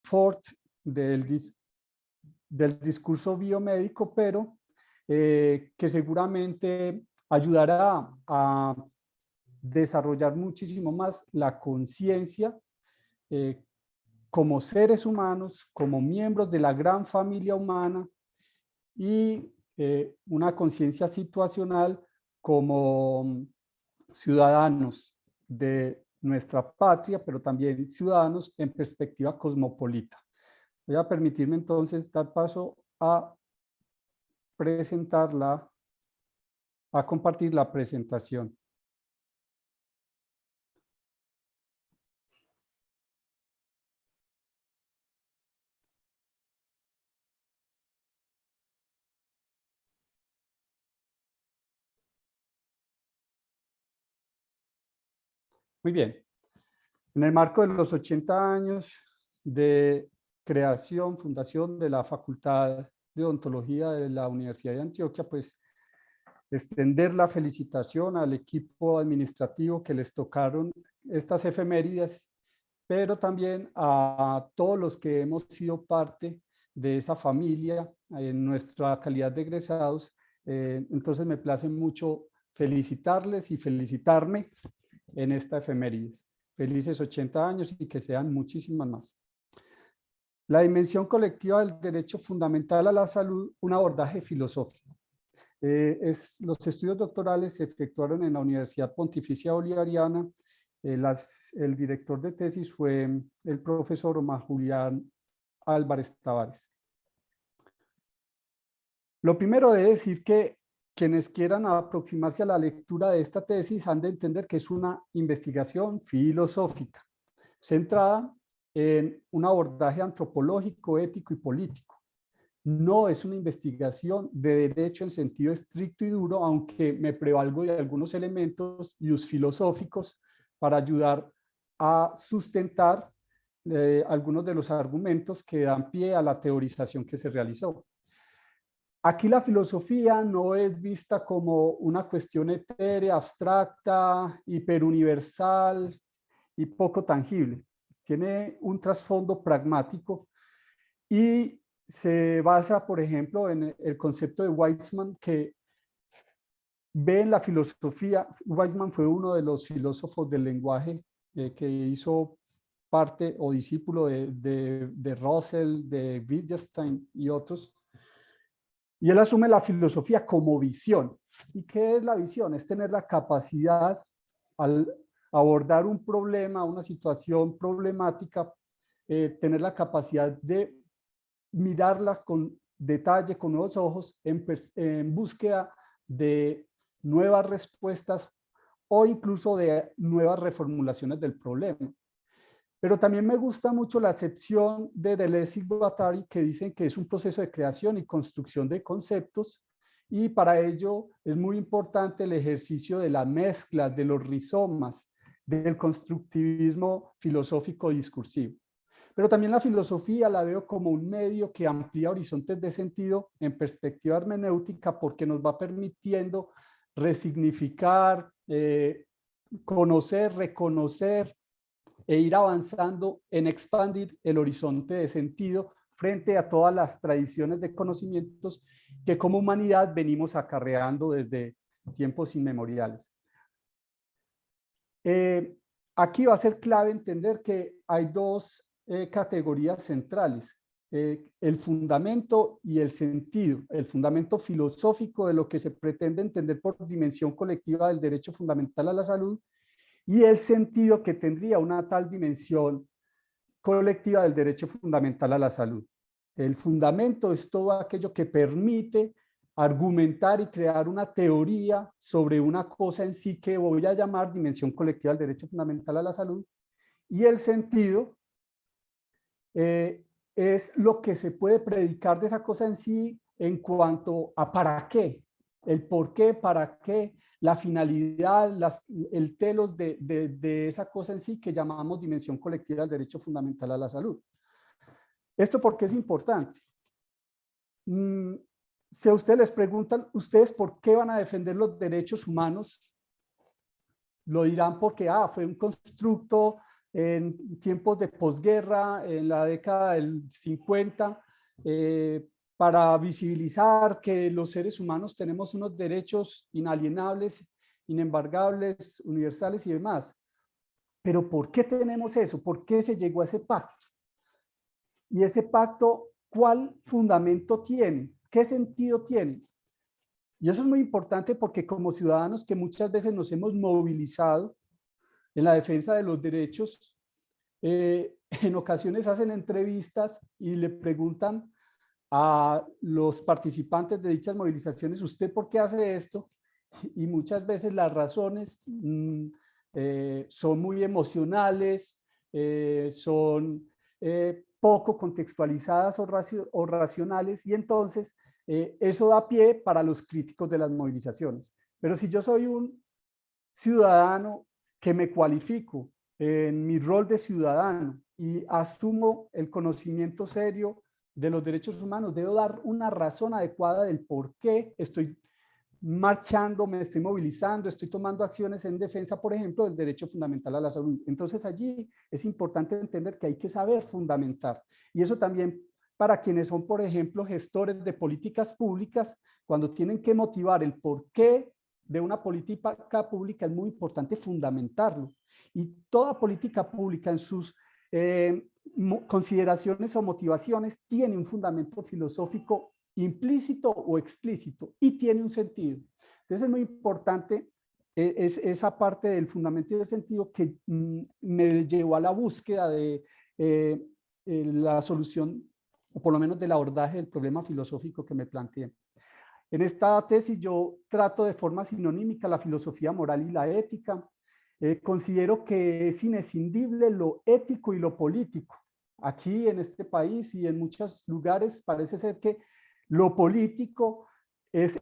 confort del discurso biomédico, pero que seguramente ayudará a desarrollar muchísimo más la conciencia como seres humanos, como miembros de la gran familia humana y una conciencia situacional como ciudadanos de nuestra patria, pero también ciudadanos en perspectiva cosmopolita. Voy a permitirme entonces dar paso a a compartir la presentación. Muy bien. En el marco de los 80 años de creación, fundación de la Facultad de Odontología de la Universidad de Antioquia, pues extender la felicitación al equipo administrativo que les tocaron estas efemérides, pero también a todos los que hemos sido parte de esa familia en nuestra calidad de egresados. Entonces me place mucho felicitarles y felicitarme en esta efemérides. Felices 80 años y que sean muchísimas más. La dimensión colectiva del derecho fundamental a la salud, un abordaje filosófico. Los estudios doctorales se efectuaron en la Universidad Pontificia Bolivariana. El director de tesis fue el profesor Omar Julián Álvarez Tavares. Lo primero es decir que quienes quieran aproximarse a la lectura de esta tesis han de entender que es una investigación filosófica, centrada en un abordaje antropológico, ético y político. No es una investigación de derecho en sentido estricto y duro, aunque me prevalgo de algunos elementos filosóficos para ayudar a sustentar algunos de los argumentos que dan pie a la teorización que se realizó. Aquí la filosofía no es vista como una cuestión etérea, abstracta, hiperuniversal y poco tangible. Tiene un trasfondo pragmático y se basa, por ejemplo, en el concepto de Weizmann, que ve en la filosofía. Weizmann fue uno de los filósofos del lenguaje que hizo parte o discípulo de Russell, de Wittgenstein y otros. Y él asume la filosofía como visión. ¿Y qué es la visión? Es tener la capacidad al abordar un problema, una situación problemática, tener la capacidad de mirarla con detalle, con nuevos ojos, en búsqueda de nuevas respuestas o incluso de nuevas reformulaciones del problema. Pero también me gusta mucho la acepción de Deleuze y Guattari, que dicen que es un proceso de creación y construcción de conceptos, y para ello es muy importante el ejercicio de la mezcla, de los rizomas, del constructivismo filosófico discursivo. Pero también la filosofía la veo como un medio que amplía horizontes de sentido en perspectiva hermenéutica, porque nos va permitiendo resignificar, conocer, reconocer e ir avanzando en expandir el horizonte de sentido frente a todas las tradiciones de conocimientos que como humanidad venimos acarreando desde tiempos inmemoriales. Aquí va a ser clave entender que hay dos categorías centrales, el fundamento y el sentido, el fundamento filosófico de lo que se pretende entender por dimensión colectiva del derecho fundamental a la salud, y el sentido que tendría una tal dimensión colectiva del derecho fundamental a la salud. El fundamento es todo aquello que permite argumentar y crear una teoría sobre una cosa en sí que voy a llamar dimensión colectiva del derecho fundamental a la salud, y el sentido es lo que se puede predicar de esa cosa en sí en cuanto a para qué, el por qué, para qué, la finalidad, el telos de esa cosa en sí que llamamos dimensión colectiva del derecho fundamental a la salud. ¿Esto por qué es importante? Si a ustedes les preguntan, ¿ustedes por qué van a defender los derechos humanos? Lo dirán porque fue un constructo en tiempos de posguerra, en la década del 50, para visibilizar que los seres humanos tenemos unos derechos inalienables, inembargables, universales y demás. Pero ¿por qué tenemos eso? ¿Por qué se llegó a ese pacto? Y ese pacto, ¿cuál fundamento tiene? ¿Qué sentido tiene? Y eso es muy importante porque como ciudadanos que muchas veces nos hemos movilizado en la defensa de los derechos, en ocasiones hacen entrevistas y le preguntan a los participantes de dichas movilizaciones, ¿usted por qué hace esto? Y muchas veces las razones son muy emocionales, son poco contextualizadas o racionales, y entonces eso da pie para los críticos de las movilizaciones. Pero si yo soy un ciudadano que me cualifico en mi rol de ciudadano y asumo el conocimiento serio de los derechos humanos, debo dar una razón adecuada del por qué estoy marchando, me estoy movilizando, estoy tomando acciones en defensa, por ejemplo, del derecho fundamental a la salud. Entonces allí es importante entender que hay que saber fundamentar. Y eso también para quienes son, por ejemplo, gestores de políticas públicas, cuando tienen que motivar el por qué de una política pública, es muy importante fundamentarlo. Y toda política pública en sus consideraciones o motivaciones tiene un fundamento filosófico implícito o explícito y tiene un sentido. Entonces es muy importante esa parte del fundamento y del sentido que me llevó a la búsqueda de la solución, o por lo menos del abordaje del problema filosófico que me planteé. En esta tesis yo trato de forma sinonímica la filosofía moral y la ética. Considero que es inescindible lo ético y lo político. Aquí en este país y en muchos lugares parece ser que lo político es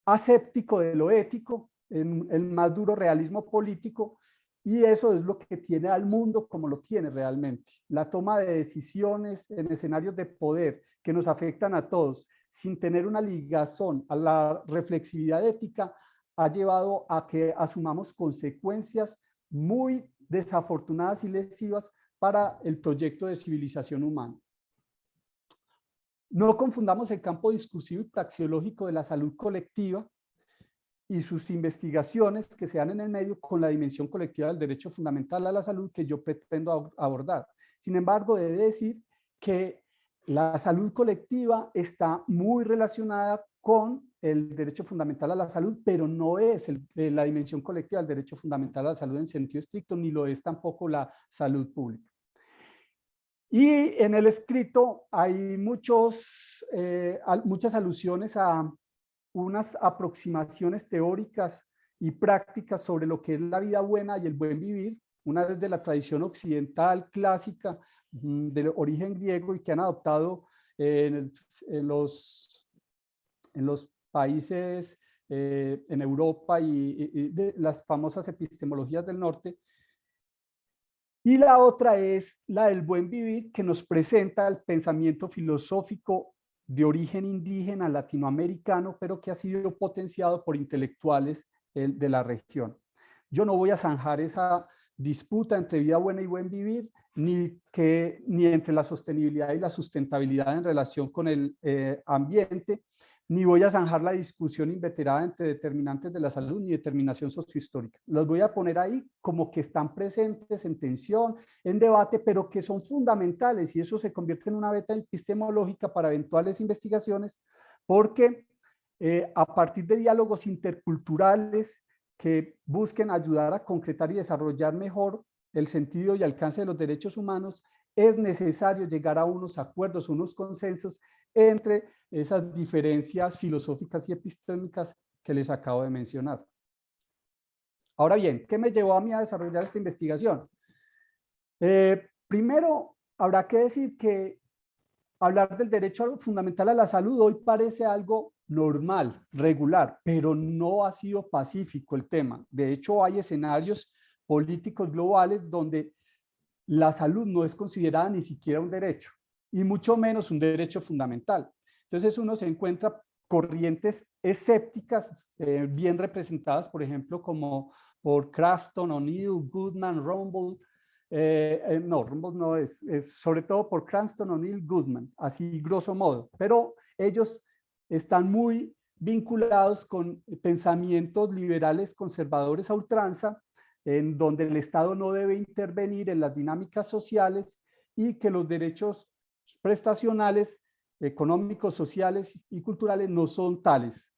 aséptico de lo ético, en el más duro realismo político, y eso es lo que tiene al mundo como lo tiene realmente. La toma de decisiones en escenarios de poder que nos afectan a todos, sin tener una ligazón a la reflexividad ética, ha llevado a que asumamos consecuencias muy desafortunadas y lesivas para el proyecto de civilización humana. No confundamos el campo discursivo y praxeológico de la salud colectiva y sus investigaciones que se dan en el medio con la dimensión colectiva del derecho fundamental a la salud que yo pretendo abordar. Sin embargo, debe decir que la salud colectiva está muy relacionada con el derecho fundamental a la salud, pero no es la dimensión colectiva del derecho fundamental a la salud en sentido estricto, ni lo es tampoco la salud pública. Y en el escrito hay muchas alusiones a unas aproximaciones teóricas y prácticas sobre lo que es la vida buena y el buen vivir, una desde la tradición occidental clásica del origen griego y que han adoptado en los países en Europa y de las famosas epistemologías del norte. Y la otra es la del buen vivir, que nos presenta el pensamiento filosófico de origen indígena latinoamericano, pero que ha sido potenciado por intelectuales de la región. Yo no voy a zanjar esa disputa entre vida buena y buen vivir, ni entre la sostenibilidad y la sustentabilidad en relación con el ambiente, ni voy a zanjar la discusión inveterada entre determinantes de la salud ni determinación sociohistórica. Los voy a poner ahí como que están presentes en tensión, en debate, pero que son fundamentales, y eso se convierte en una beta epistemológica para eventuales investigaciones, porque a partir de diálogos interculturales que busquen ayudar a concretar y desarrollar mejor el sentido y alcance de los derechos humanos, es necesario llegar a unos acuerdos, unos consensos entre esas diferencias filosóficas y epistémicas que les acabo de mencionar. Ahora bien, ¿qué me llevó a mí a desarrollar esta investigación? Primero, habrá que decir que hablar del derecho fundamental a la salud hoy parece algo normal, regular, pero no ha sido pacífico el tema. De hecho, hay escenarios políticos globales donde la salud no es considerada ni siquiera un derecho, y mucho menos un derecho fundamental. Entonces uno se encuentra corrientes escépticas bien representadas, por ejemplo, como por Cranston, O'Neill, Goodman, Rumble, no, Rumbaugh no es sobre todo por Cranston, O'Neill, Goodman, así grosso modo, pero ellos están muy vinculados con pensamientos liberales conservadores a ultranza, en donde el Estado no debe intervenir en las dinámicas sociales y que los derechos prestacionales, económicos, sociales y culturales no son tales.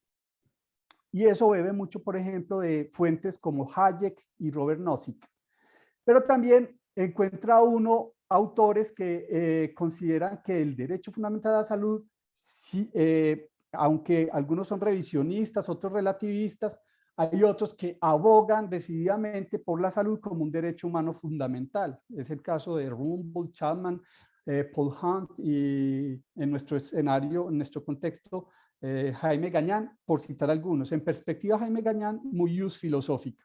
Y eso bebe mucho, por ejemplo, de fuentes como Hayek y Robert Nozick. Pero también encuentra uno autores que consideran que el derecho fundamental a la salud, sí, aunque algunos son revisionistas, otros relativistas, hay otros que abogan decididamente por la salud como un derecho humano fundamental. Es el caso de Rumbaugh, Chapman, Paul Hunt y en nuestro escenario, en nuestro contexto, Jaime Gañán, por citar algunos. En perspectiva, Jaime Gañán, muy use filosófica.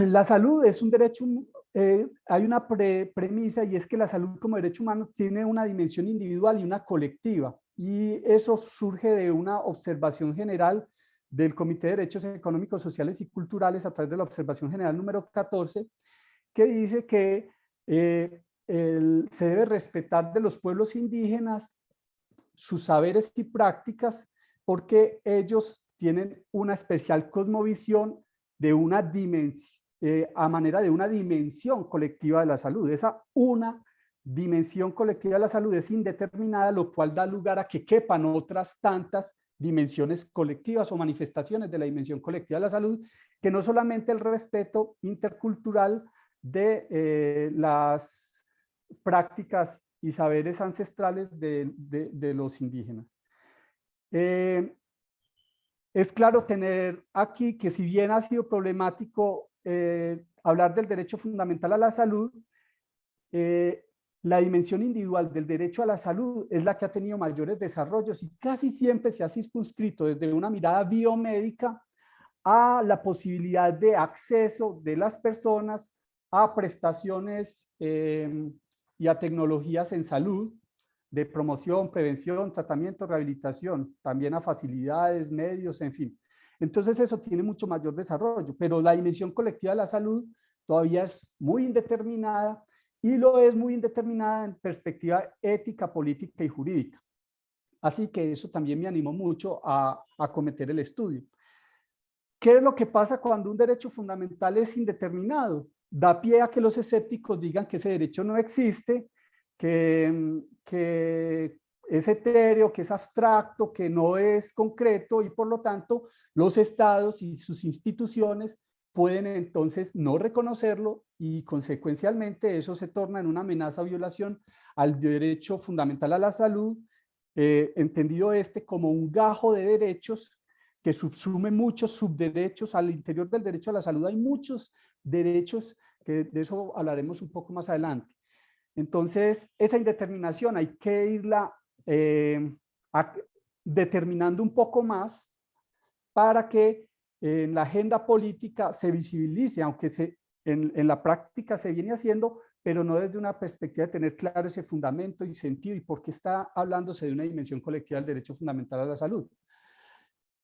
La salud es un derecho, hay una premisa y es que la salud como derecho humano tiene una dimensión individual y una colectiva. Y eso surge de una observación general del Comité de Derechos Económicos, Sociales y Culturales a través de la observación general número 14, que dice que se debe respetar de los pueblos indígenas sus saberes y prácticas porque ellos tienen una especial cosmovisión de una dimensión, a manera de una dimensión colectiva de la salud. Esa una dimensión colectiva de la salud es indeterminada, lo cual da lugar a que quepan otras tantas dimensiones colectivas o manifestaciones de la dimensión colectiva de la salud, que no solamente el respeto intercultural de las prácticas y saberes ancestrales de los indígenas. Es claro tener aquí que si bien ha sido problemático hablar del derecho fundamental a la salud, la dimensión individual del derecho a la salud es la que ha tenido mayores desarrollos y casi siempre se ha circunscrito desde una mirada biomédica a la posibilidad de acceso de las personas a prestaciones y a tecnologías en salud, de promoción, prevención, tratamiento, rehabilitación, también a facilidades, medios, en fin. Entonces eso tiene mucho mayor desarrollo, pero la dimensión colectiva de la salud todavía es muy indeterminada y lo es muy indeterminada en perspectiva ética, política y jurídica. Así que eso también me animó mucho a acometer el estudio. ¿Qué es lo que pasa cuando un derecho fundamental es indeterminado? Da pie a que los escépticos digan que ese derecho no existe, que es etéreo, que es abstracto, que no es concreto y por lo tanto los estados y sus instituciones pueden entonces no reconocerlo y consecuencialmente eso se torna en una amenaza o violación al derecho fundamental a la salud, entendido como un gajo de derechos que subsume muchos subderechos. Al interior del derecho a la salud hay muchos derechos, que de eso hablaremos un poco más adelante. Entonces, esa indeterminación hay que irla determinando un poco más para que en la agenda política se visibilice, aunque en la práctica se viene haciendo, pero no desde una perspectiva de tener claro ese fundamento y sentido y por qué está hablándose de una dimensión colectiva del derecho fundamental a la salud.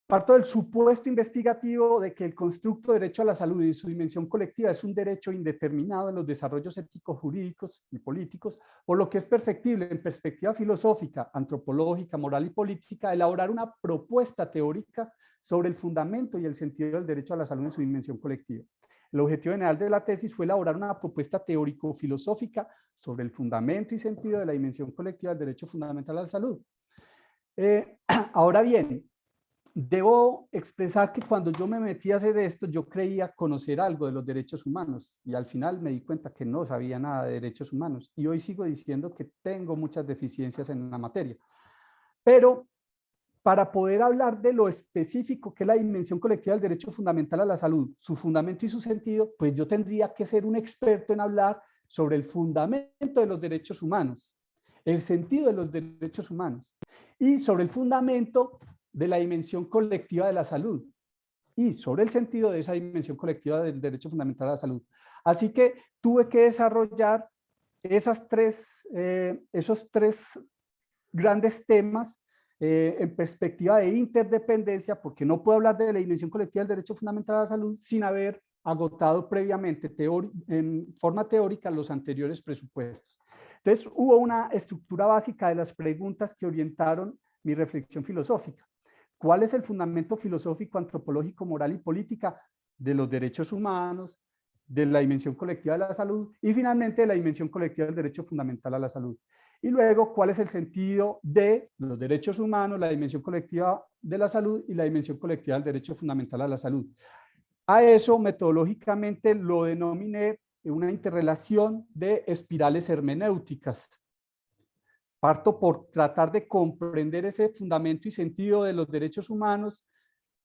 Parto del supuesto investigativo de que el constructo de derecho a la salud y su dimensión colectiva es un derecho indeterminado en los desarrollos éticos, jurídicos y políticos, por lo que es perfectible en perspectiva filosófica, antropológica, moral y política elaborar una propuesta teórica sobre el fundamento y el sentido del derecho a la salud en su dimensión colectiva. El objetivo general de la tesis fue elaborar una propuesta teórico-filosófica sobre el fundamento y sentido de la dimensión colectiva del derecho fundamental a la salud. Ahora bien, debo expresar que cuando yo me metí a hacer esto, yo creía conocer algo de los derechos humanos y al final me di cuenta que no sabía nada de derechos humanos y hoy sigo diciendo que tengo muchas deficiencias en la materia. Pero para poder hablar de lo específico que es la dimensión colectiva del derecho fundamental a la salud, su fundamento y su sentido, pues yo tendría que ser un experto en hablar sobre el fundamento de los derechos humanos, el sentido de los derechos humanos y sobre el fundamento de la dimensión colectiva de la salud y sobre el sentido de esa dimensión colectiva del derecho fundamental a la salud. Así que tuve que desarrollar esos tres grandes temas en perspectiva de interdependencia, porque no puedo hablar de la dimensión colectiva del derecho fundamental a la salud sin haber agotado previamente en forma teórica los anteriores presupuestos. Entonces hubo una estructura básica de las preguntas que orientaron mi reflexión filosófica. ¿Cuál es el fundamento filosófico, antropológico, moral y política de los derechos humanos, de la dimensión colectiva de la salud y finalmente de la dimensión colectiva del derecho fundamental a la salud? Y luego, ¿cuál es el sentido de los derechos humanos, la dimensión colectiva de la salud y la dimensión colectiva del derecho fundamental a la salud? A eso metodológicamente lo denominé una interrelación de espirales hermenéuticas. Parto por tratar de comprender ese fundamento y sentido de los derechos humanos,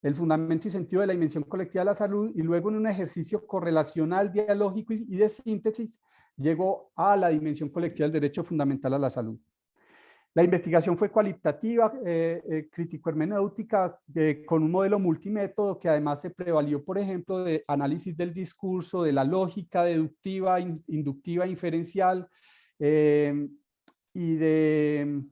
el fundamento y sentido de la dimensión colectiva de la salud, y luego en un ejercicio correlacional, dialógico y de síntesis, llegó a la dimensión colectiva del derecho fundamental a la salud. La investigación fue cualitativa, crítico-hermenéutica, con un modelo multimétodo que además se prevalió, por ejemplo, de análisis del discurso, de la lógica deductiva, inductiva, inferencial, y de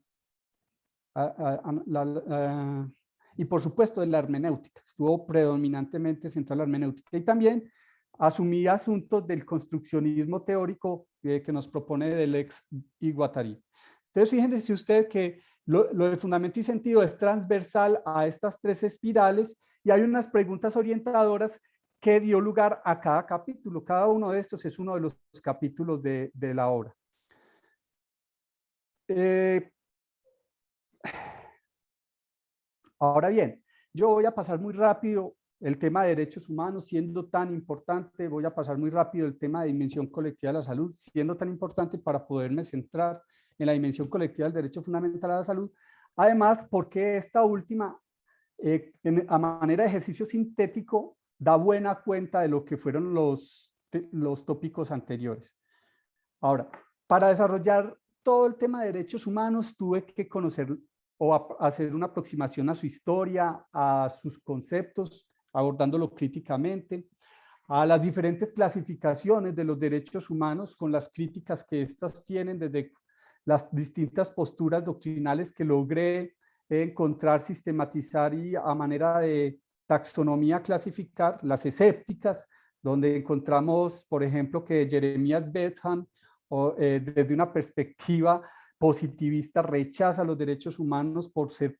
y por supuesto de la hermenéutica. Estuvo predominantemente centrado en la hermenéutica y también asumí asuntos del construccionismo teórico que nos propone Deleuze y Guattari. Entonces fíjense usted que lo de fundamento y sentido es transversal a estas tres espirales y hay unas preguntas orientadoras que dio lugar a cada capítulo. Cada uno de estos es uno de los capítulos de la obra. Ahora bien, yo voy a pasar muy rápido el tema de derechos humanos, siendo tan importante, voy a pasar muy rápido el tema de dimensión colectiva de la salud, siendo tan importante para poderme centrar en la dimensión colectiva del derecho fundamental a la salud. Además, porque esta última, a manera de ejercicio sintético, da buena cuenta de lo que fueron los tópicos anteriores. Ahora, para desarrollar todo el tema de derechos humanos, tuve que conocer o hacer una aproximación a su historia, a sus conceptos, abordándolo críticamente, a las diferentes clasificaciones de los derechos humanos con las críticas que éstas tienen desde las distintas posturas doctrinales que logré encontrar, sistematizar y a manera de taxonomía clasificar, las escépticas, donde encontramos, por ejemplo, que Jeremías Bentham, desde una perspectiva positivista, rechaza los derechos humanos por ser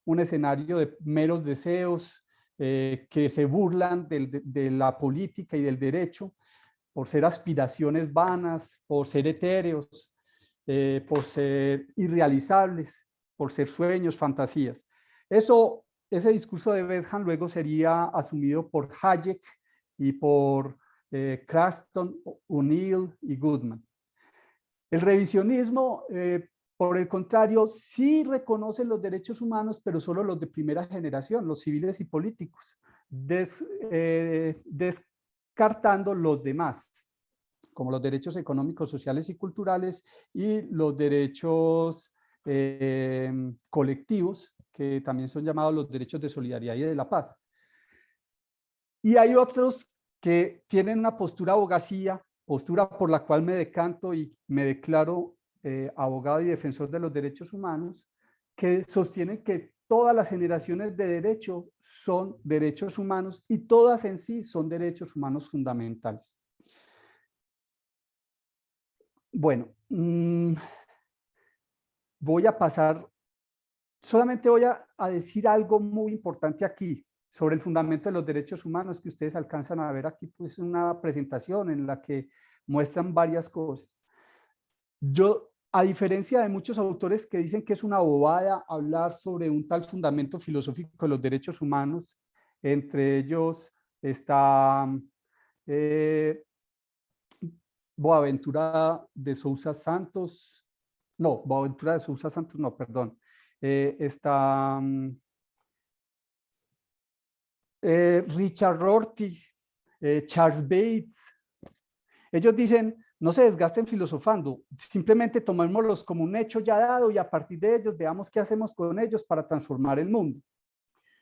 un escenario de meros deseos que se burlan de la política y del derecho, por ser aspiraciones vanas, por ser etéreos, por ser irrealizables, por ser sueños, fantasías. Ese discurso de Bentham luego sería asumido por Hayek y por Cranston, O'Neill y Goodman. El revisionismo, por el contrario, sí reconoce los derechos humanos, pero solo los de primera generación, los civiles y políticos, descartando los demás, como los derechos económicos, sociales y culturales y los derechos colectivos, que también son llamados los derechos de solidaridad y de la paz. Y hay otros que tienen una postura abogacía, postura por la cual me decanto y me declaro abogado y defensor de los derechos humanos, que sostienen que todas las generaciones de derecho son derechos humanos y todas en sí son derechos humanos fundamentales. Bueno, voy a pasar, solamente voy a decir algo muy importante aquí sobre el fundamento de los derechos humanos que ustedes alcanzan a ver aquí, pues una presentación en la que muestran varias cosas. Yo, a diferencia de muchos autores que dicen que es una bobada hablar sobre un tal fundamento filosófico de los derechos humanos, entre ellos está Boaventura de Sousa Santos, no, Boaventura de Sousa Santos, no, perdón, está Richard Rorty, Charles Bates. Ellos dicen, no se desgasten filosofando, simplemente tomémoslos como un hecho ya dado y a partir de ellos veamos qué hacemos con ellos para transformar el mundo.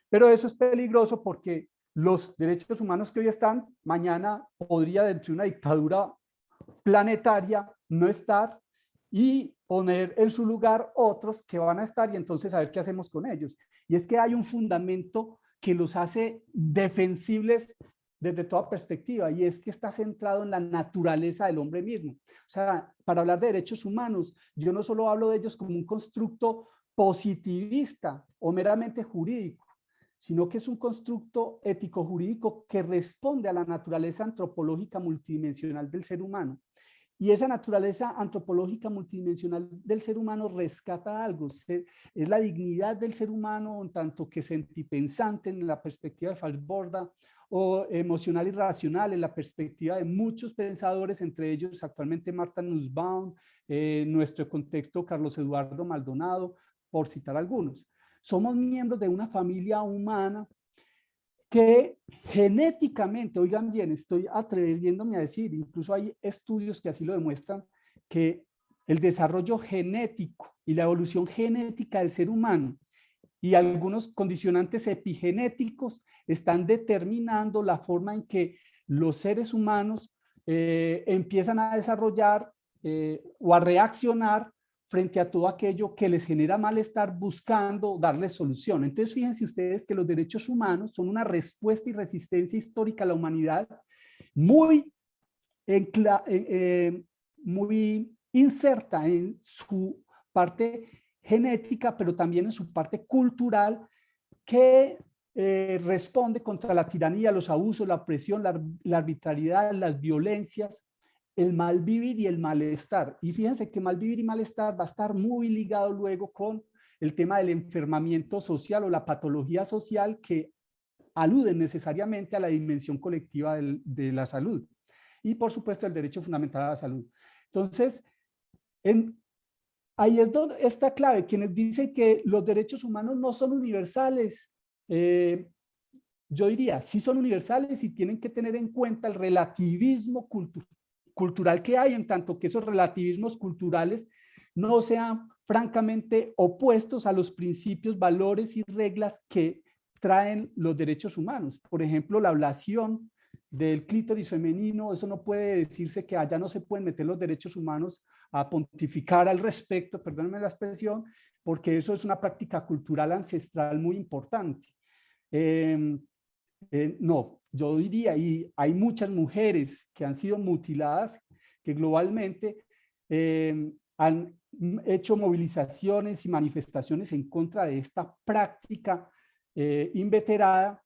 Pero eso es peligroso porque los derechos humanos que hoy están, mañana podría dentro de una dictadura planetaria no estar y poner en su lugar otros que van a estar y entonces a ver qué hacemos con ellos. Y es que hay un fundamento que los hace defensibles desde toda perspectiva, y es que está centrado en la naturaleza del hombre mismo. O sea, para hablar de derechos humanos, yo no solo hablo de ellos como un constructo positivista o meramente jurídico, sino que es un constructo ético-jurídico que responde a la naturaleza antropológica multidimensional del ser humano. Y esa naturaleza antropológica multidimensional del ser humano rescata algo, es la dignidad del ser humano, en tanto que sentipensante en la perspectiva de Falsborda, o emocional y racional en la perspectiva de muchos pensadores, entre ellos actualmente Martha Nussbaum, nuestro contexto Carlos Eduardo Maldonado, por citar algunos. Somos miembros de una familia humana que genéticamente, oigan bien, estoy atreviéndome a decir, incluso hay estudios que así lo demuestran, que el desarrollo genético y la evolución genética del ser humano y algunos condicionantes epigenéticos están determinando la forma en que los seres humanos empiezan a desarrollar o a reaccionar frente a todo aquello que les genera malestar, buscando darles solución. Entonces, fíjense ustedes que los derechos humanos son una respuesta y resistencia histórica a la humanidad muy, muy inserta en su parte genética, pero también en su parte cultural, que responde contra la tiranía, los abusos, la opresión, la arbitrariedad, las violencias, el mal vivir y el malestar. Y fíjense que mal vivir y malestar va a estar muy ligado luego con el tema del enfermamiento social o la patología social, que aluden necesariamente a la dimensión colectiva de la salud. Y por supuesto el derecho fundamental a la salud. Entonces, ahí es donde está clave. Quienes dicen que los derechos humanos no son universales, yo diría, sí son universales y tienen que tener en cuenta el relativismo cultural que hay, en tanto que esos relativismos culturales no sean francamente opuestos a los principios, valores y reglas que traen los derechos humanos. Por ejemplo, la ablación del clítoris femenino, eso no puede decirse que allá no se pueden meter los derechos humanos a pontificar al respecto, perdónenme la expresión, porque eso es una práctica cultural ancestral muy importante. No, yo diría, y hay muchas mujeres que han sido mutiladas, que globalmente han hecho movilizaciones y manifestaciones en contra de esta práctica inveterada,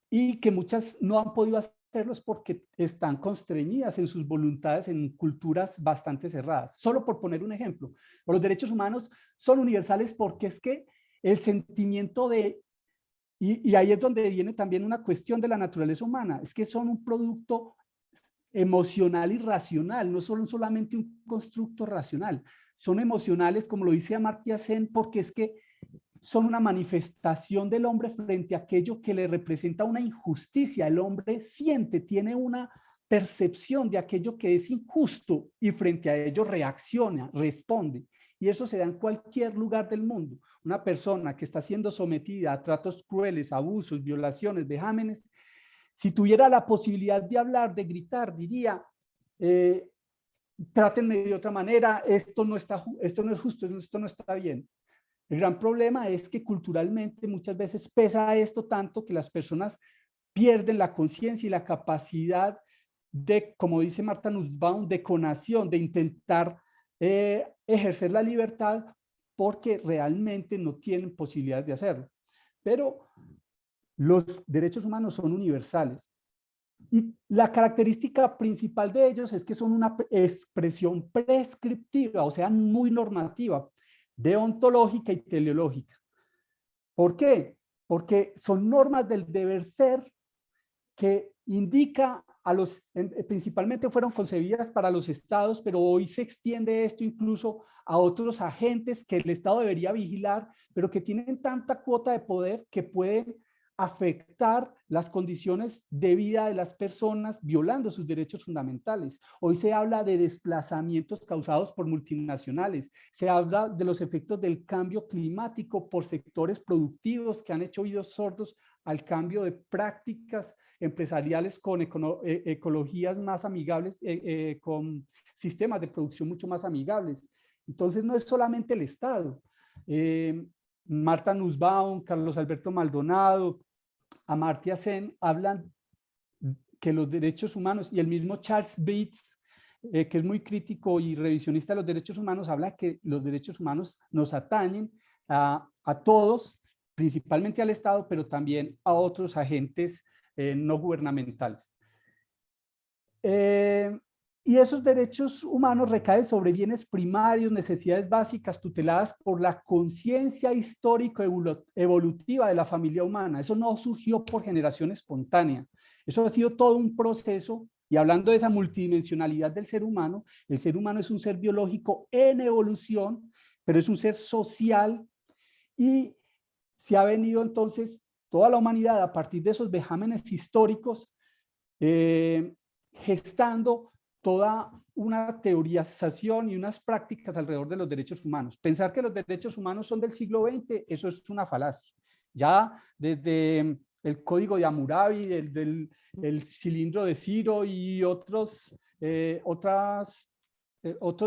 y que muchas no han podido hacerlo porque están constreñidas en sus voluntades en culturas bastante cerradas. Solo por poner un ejemplo, los derechos humanos son universales porque es que el sentimiento de y ahí es donde viene también una cuestión de la naturaleza humana, es que son un producto emocional y racional, no son solamente un constructo racional, son emocionales, como lo dice Amartya Sen, porque es que son una manifestación del hombre frente a aquello que le representa una injusticia. El hombre siente, tiene una percepción de aquello que es injusto y frente a ello reacciona, responde. Y eso se da en cualquier lugar del mundo. Una persona que está siendo sometida a tratos crueles, abusos, violaciones, vejámenes, si tuviera la posibilidad de hablar, de gritar, diría, trátenme de otra manera, esto no es justo, esto no está bien. El gran problema es que culturalmente muchas veces pesa esto tanto que las personas pierden la conciencia y la capacidad de, como dice Martha Nussbaum, de conación, de intentar ejercer la libertad, porque realmente no tienen posibilidades de hacerlo. Pero los derechos humanos son universales. Y la característica principal de ellos es que son una expresión prescriptiva, o sea, muy normativa, deontológica y teleológica. ¿Por qué? Porque son normas del deber ser que indica a los, principalmente fueron concebidas para los estados, pero hoy se extiende esto incluso a otros agentes que el estado debería vigilar, pero que tienen tanta cuota de poder que pueden afectar las condiciones de vida de las personas, violando sus derechos fundamentales. Hoy se habla de desplazamientos causados por multinacionales, se habla de los efectos del cambio climático por sectores productivos que han hecho oídos sordos al cambio de prácticas empresariales con ecologías más amigables, con sistemas de producción mucho más amigables. Entonces no es solamente el Estado. Martha Nussbaum, Carlos Alberto Maldonado, Amartya Sen hablan que los derechos humanos, y el mismo Charles Bates, que es muy crítico y revisionista de los derechos humanos, habla que los derechos humanos nos atañen a todos, principalmente al Estado, pero también a otros agentes no gubernamentales. Y esos derechos humanos recaen sobre bienes primarios, necesidades básicas tuteladas por la conciencia histórico-evolutiva de la familia humana. Eso no surgió por generación espontánea. Eso ha sido todo un proceso. Y hablando de esa multidimensionalidad del ser humano, el ser humano es un ser biológico en evolución, pero es un ser social y se ha venido entonces toda la humanidad a partir de esos vejámenes históricos gestando toda una teorización y unas prácticas alrededor de los derechos humanos. Pensar que los derechos humanos son del siglo XX, eso es una falacia. Ya desde el Código de Hammurabi, el Cilindro de Ciro y otros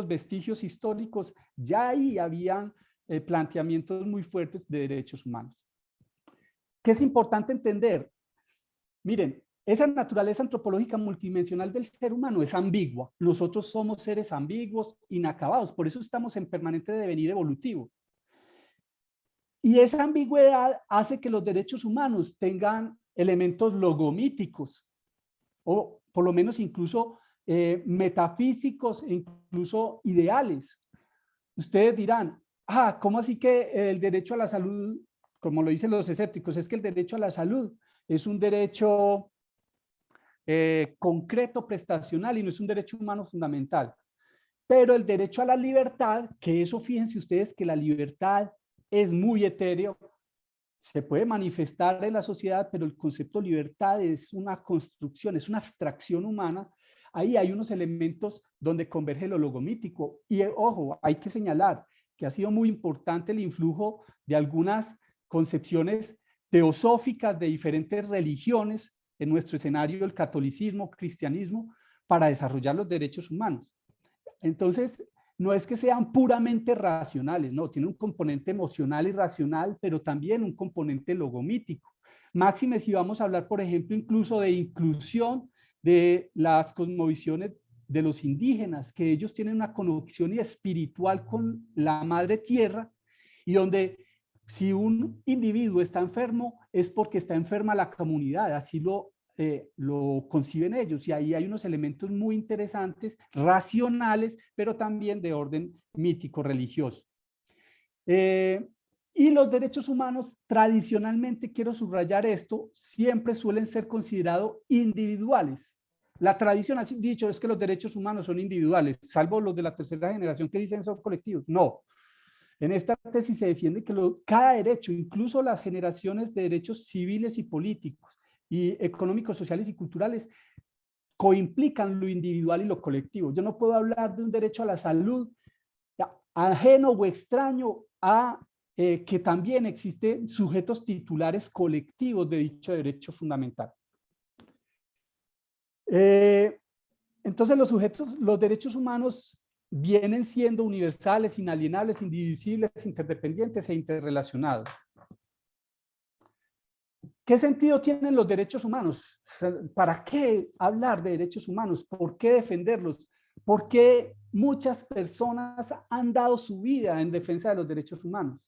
vestigios históricos, ya ahí habían planteamientos muy fuertes de derechos humanos. ¿Qué es importante entender? Miren, esa naturaleza antropológica multidimensional del ser humano es ambigua. Nosotros somos seres ambiguos, inacabados, por eso estamos en permanente devenir evolutivo. Y esa ambigüedad hace que los derechos humanos tengan elementos logomíticos, o por lo menos incluso metafísicos e incluso ideales. Ustedes dirán, ¿cómo así que el derecho a la salud, como lo dicen los escépticos, es que el derecho a la salud es un derecho concreto, prestacional y no es un derecho humano fundamental? Pero el derecho a la libertad, que eso fíjense ustedes que la libertad es muy etéreo, se puede manifestar en la sociedad, pero el concepto de libertad es una construcción, es una abstracción humana. Ahí hay unos elementos donde converge lo logomítico. Y ojo, hay que señalar que ha sido muy importante el influjo de algunas concepciones teosóficas de diferentes religiones en nuestro escenario, el catolicismo, cristianismo, para desarrollar los derechos humanos. Entonces, no es que sean puramente racionales, no, tiene un componente emocional y racional, pero también un componente logomítico. Máxime si vamos a hablar, por ejemplo, incluso de inclusión de las cosmovisiones de los indígenas, que ellos tienen una conexión espiritual con la madre tierra, y donde si un individuo está enfermo es porque está enferma la comunidad, así lo conciben ellos, y ahí hay unos elementos muy interesantes, racionales, pero también de orden mítico religioso. Y los derechos humanos, tradicionalmente, quiero subrayar esto, siempre suelen ser considerados individuales. La tradición ha dicho es que los derechos humanos son individuales, salvo los de la tercera generación que dicen son colectivos. No. En esta tesis se defiende que cada derecho, incluso las generaciones de derechos civiles y políticos, y económicos, sociales y culturales, coimplican lo individual y lo colectivo. Yo no puedo hablar de un derecho a la salud ajeno o extraño a que también existen sujetos titulares colectivos de dicho derecho fundamental. Entonces los derechos humanos vienen siendo universales, inalienables, indivisibles, interdependientes e interrelacionados. ¿Qué sentido tienen los derechos humanos? ¿Para qué hablar de derechos humanos? ¿Por qué defenderlos? ¿Por qué muchas personas han dado su vida en defensa de los derechos humanos?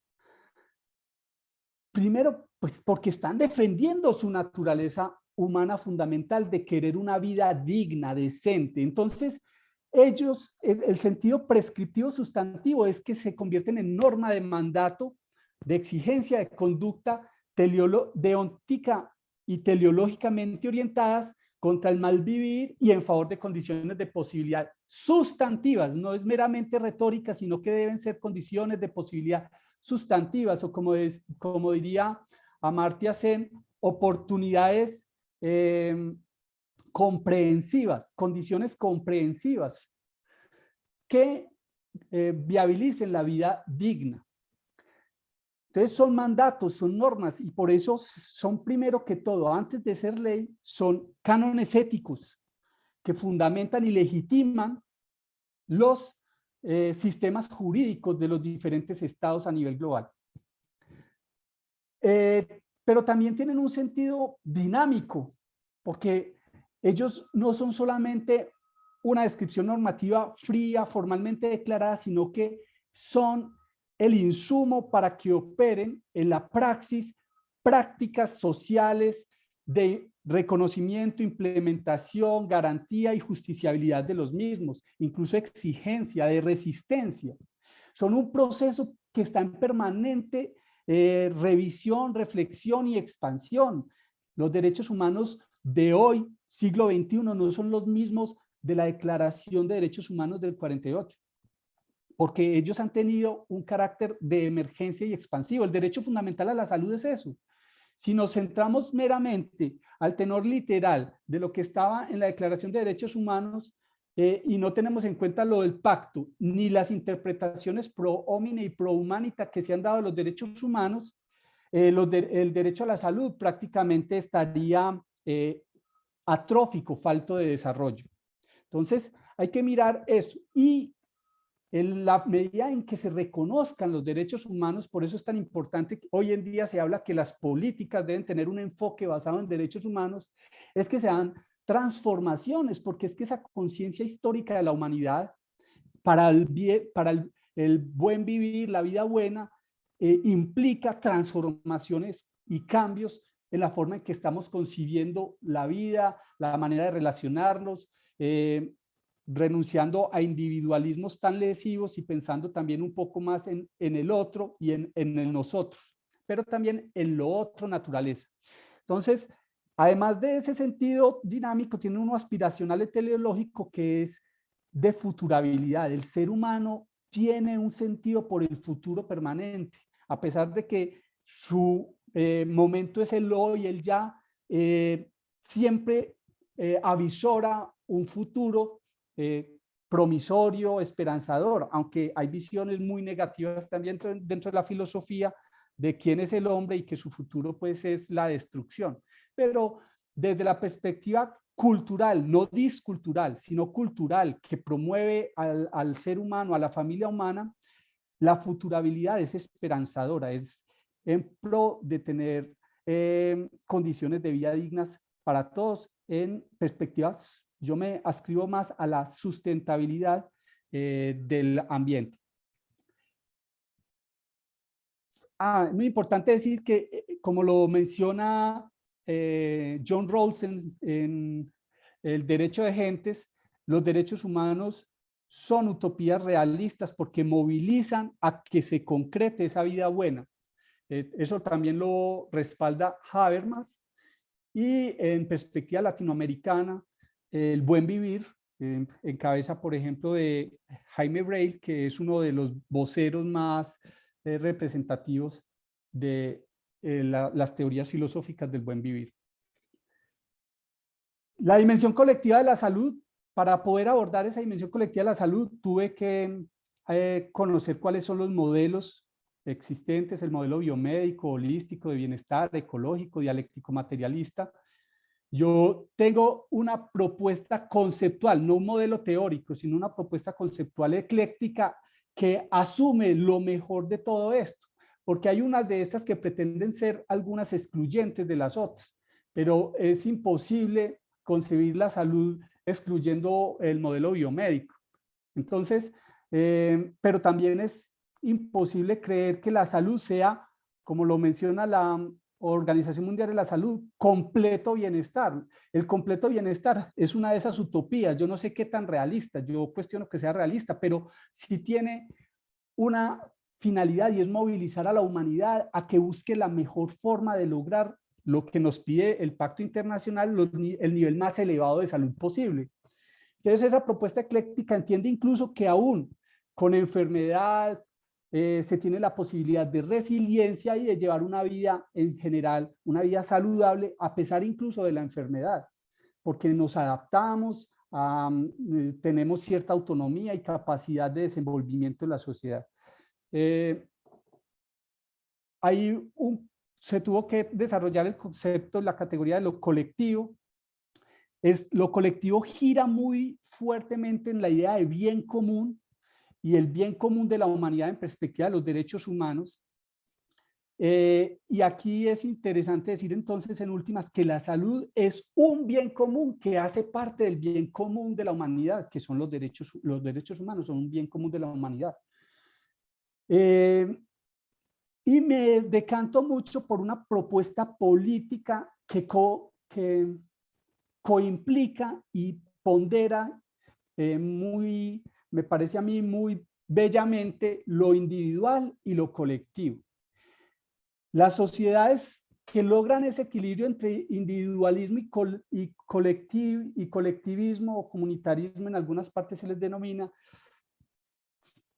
Primero, pues porque están defendiendo su naturaleza humana fundamental de querer una vida digna, decente. Entonces, ellos, el sentido prescriptivo sustantivo es que se convierten en norma de mandato, de exigencia de conducta deontica y teleológicamente orientadas contra el mal vivir y en favor de condiciones de posibilidad sustantivas. No es meramente retórica, sino que deben ser condiciones de posibilidad sustantivas, o como diría Amartya Sen, oportunidades comprensivas, condiciones comprensivas que viabilicen la vida digna. Entonces son mandatos, son normas, y por eso son, primero que todo, antes de ser ley, son cánones éticos que fundamentan y legitiman los sistemas jurídicos de los diferentes estados a nivel global. Pero también tienen un sentido dinámico, porque ellos no son solamente una descripción normativa fría, formalmente declarada, sino que son el insumo para que operen en la praxis prácticas sociales de reconocimiento, implementación, garantía y justiciabilidad de los mismos, incluso exigencia de resistencia. Son un proceso que está en permanente revisión, reflexión y expansión. Los derechos humanos de hoy, siglo XXI, no son los mismos de la Declaración de Derechos Humanos del 48, porque ellos han tenido un carácter de emergencia y expansivo. El derecho fundamental a la salud es eso. Si nos centramos meramente al tenor literal de lo que estaba en la Declaración de Derechos Humanos y no tenemos en cuenta lo del pacto, ni las interpretaciones pro homine y pro humanita que se han dado a los derechos humanos, el derecho a la salud prácticamente estaría atrófico, falto de desarrollo. Entonces, hay que mirar eso. Y en la medida en que se reconozcan los derechos humanos, por eso es tan importante que hoy en día se habla que las políticas deben tener un enfoque basado en derechos humanos, es que se dan transformaciones, porque es que esa conciencia histórica de la humanidad para el, bien, para el buen vivir, la vida buena, implica transformaciones y cambios en la forma en que estamos concibiendo la vida, la manera de relacionarnos, renunciando a individualismos tan lesivos y pensando también un poco más en el otro y en el nosotros, pero también en lo otro naturaleza. Entonces, además de ese sentido dinámico, tiene uno aspiracional y teleológico que es de futurabilidad. El ser humano tiene un sentido por el futuro permanente, a pesar de que su momento es el hoy, el ya, siempre avisora un futuro promisorio, esperanzador, aunque hay visiones muy negativas también dentro de la filosofía de quién es el hombre y que su futuro pues es la destrucción. Pero desde la perspectiva cultural, no discultural, sino cultural, que promueve al ser humano, a la familia humana, la futurabilidad es esperanzadora, es en pro de tener condiciones de vida dignas para todos en perspectivas. Yo me adscribo más a la sustentabilidad del ambiente. Muy importante decir que, como lo menciona John Rawls en El derecho de gentes, los derechos humanos son utopías realistas porque movilizan a que se concrete esa vida buena. Eso también lo respalda Habermas. Y en perspectiva latinoamericana, el buen vivir, en cabeza, por ejemplo, de Jaime Breil, que es uno de los voceros más representativos de las teorías filosóficas del buen vivir. La dimensión colectiva de la salud, para poder abordar esa dimensión colectiva de la salud, tuve que conocer cuáles son los modelos existentes, el modelo biomédico, holístico, de bienestar, ecológico, dialéctico materialista. Yo tengo una propuesta conceptual, no un modelo teórico, sino una propuesta conceptual ecléctica que asume lo mejor de todo esto, porque hay unas de estas que pretenden ser algunas excluyentes de las otras, pero es imposible concebir la salud excluyendo el modelo biomédico. Entonces, pero también es imposible creer que la salud sea, como lo menciona la Organización Mundial de la Salud, completo bienestar. El completo bienestar es una de esas utopías. Yo no sé qué tan realista, yo cuestiono que sea realista, pero sí tiene una finalidad y es movilizar a la humanidad a que busque la mejor forma de lograr lo que nos pide el Pacto Internacional, el nivel más elevado de salud posible. Entonces, esa propuesta ecléctica entiende incluso que aún con enfermedad se tiene la posibilidad de resiliencia y de llevar una vida en general, una vida saludable, a pesar incluso de la enfermedad, porque nos adaptamos, tenemos cierta autonomía y capacidad de desenvolvimiento en la sociedad. Se tuvo que desarrollar el concepto, la categoría de lo colectivo. Lo colectivo gira muy fuertemente en la idea de bien común y el bien común de la humanidad en perspectiva de los derechos humanos. Y aquí es interesante decir entonces en últimas que la salud es un bien común que hace parte del bien común de la humanidad, que son los derechos humanos, son un bien común de la humanidad. Y me decanto mucho por una propuesta política que coimplica y pondera me parece a mí muy bellamente lo individual y lo colectivo. Las sociedades que logran ese equilibrio entre individualismo y colectivismo o comunitarismo, en algunas partes se les denomina,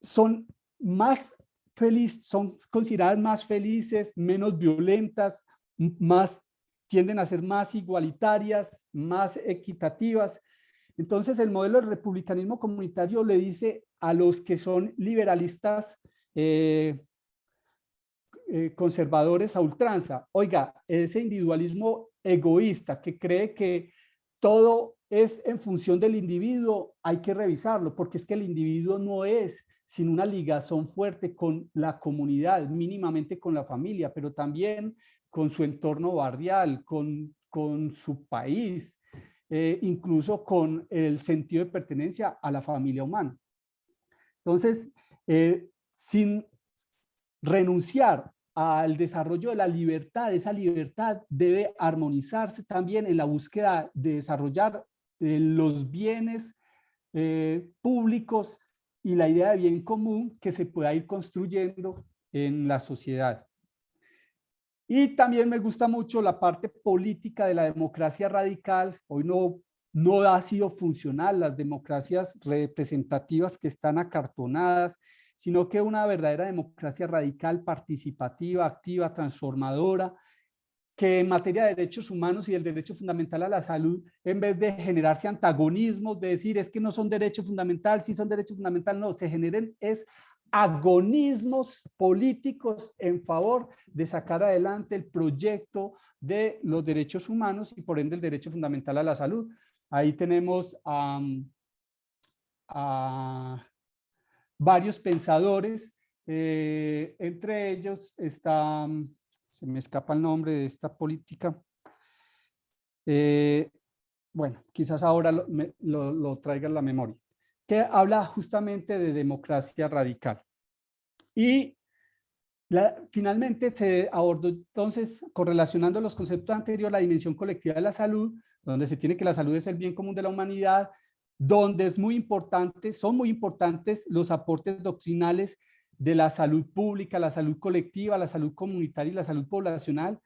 son más felices, son consideradas más felices, menos violentas, tienden a ser más igualitarias, más equitativas. Entonces, el modelo del republicanismo comunitario le dice a los que son liberalistas conservadores a ultranza, oiga, ese individualismo egoísta que cree que todo es en función del individuo, hay que revisarlo, porque es que el individuo no es sin una ligazón fuerte con la comunidad, mínimamente con la familia, pero también con su entorno barrial, con su país, incluso con el sentido de pertenencia a la familia humana. Entonces, sin renunciar al desarrollo de la libertad, esa libertad debe armonizarse también en la búsqueda de desarrollar los bienes públicos y la idea de bien común que se pueda ir construyendo en la sociedad. Y también me gusta mucho la parte política de la democracia radical. Hoy no ha sido funcional las democracias representativas que están acartonadas, sino que una verdadera democracia radical, participativa, activa, transformadora, que en materia de derechos humanos y el derecho fundamental a la salud, en vez de generarse antagonismos, de decir es que no son derecho fundamental, sí son derecho fundamental, no, se generen agonismos políticos en favor de sacar adelante el proyecto de los derechos humanos y por ende el derecho fundamental a la salud. Ahí tenemos a varios pensadores, entre ellos está, se me escapa el nombre de esta política, bueno, quizás ahora lo traiga a la memoria, que habla justamente de democracia radical. Y finalmente se abordó entonces, correlacionando los conceptos anteriores, la dimensión colectiva de la salud, donde se tiene que la salud es el bien común de la humanidad, donde es muy importante, son muy importantes los aportes doctrinales de la salud pública, la salud colectiva, la salud comunitaria y la salud poblacional.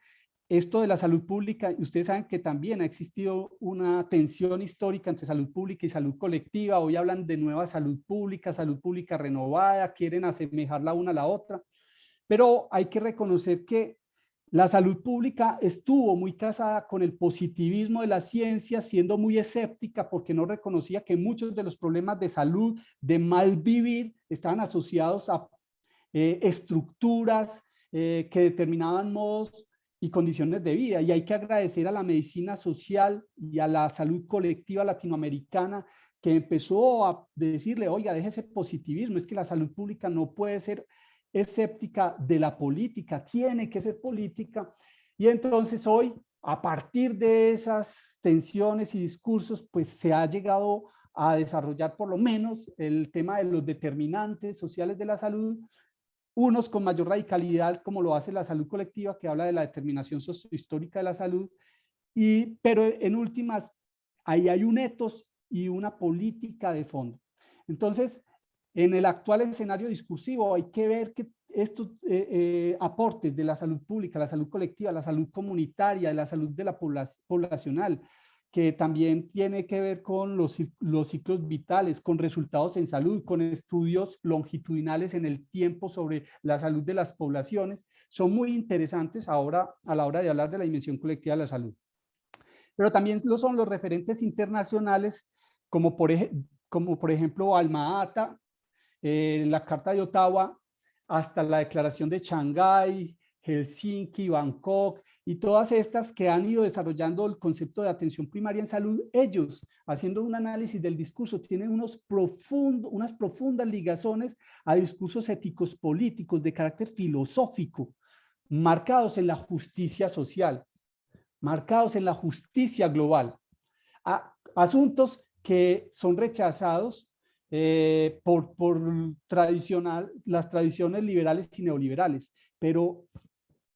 Esto de la salud pública, ustedes saben que también ha existido una tensión histórica entre salud pública y salud colectiva. Hoy hablan de nueva salud pública renovada, quieren asemejarla una a la otra. Pero hay que reconocer que la salud pública estuvo muy casada con el positivismo de la ciencia, siendo muy escéptica porque no reconocía que muchos de los problemas de salud, de mal vivir, estaban asociados a estructuras que determinaban modos y condiciones de vida. Y hay que agradecer a la medicina social y a la salud colectiva latinoamericana que empezó a decirle, oiga, deje ese positivismo, es que la salud pública no puede ser escéptica de la política, tiene que ser política. Y entonces hoy, a partir de esas tensiones y discursos, pues se ha llegado a desarrollar por lo menos el tema de los determinantes sociales de la salud, unos con mayor radicalidad, como lo hace la salud colectiva, que habla de la determinación sociohistórica de la salud, pero en últimas, ahí hay un etos y una política de fondo. Entonces, en el actual escenario discursivo hay que ver que estos aportes de la salud pública, la salud colectiva, la salud comunitaria, la salud de la poblacional, que también tiene que ver con los ciclos vitales, con resultados en salud, con estudios longitudinales en el tiempo sobre la salud de las poblaciones, son muy interesantes ahora a la hora de hablar de la dimensión colectiva de la salud. Pero también lo son los referentes internacionales, como por ejemplo Alma-Ata, la Carta de Ottawa, hasta la Declaración de Shanghái, Helsinki, Bangkok, y todas estas que han ido desarrollando el concepto de atención primaria en salud, ellos, haciendo un análisis del discurso, tienen unas profundas ligazones a discursos éticos políticos de carácter filosófico, marcados en la justicia social, marcados en la justicia global, asuntos que son rechazados por las tradiciones liberales y neoliberales, pero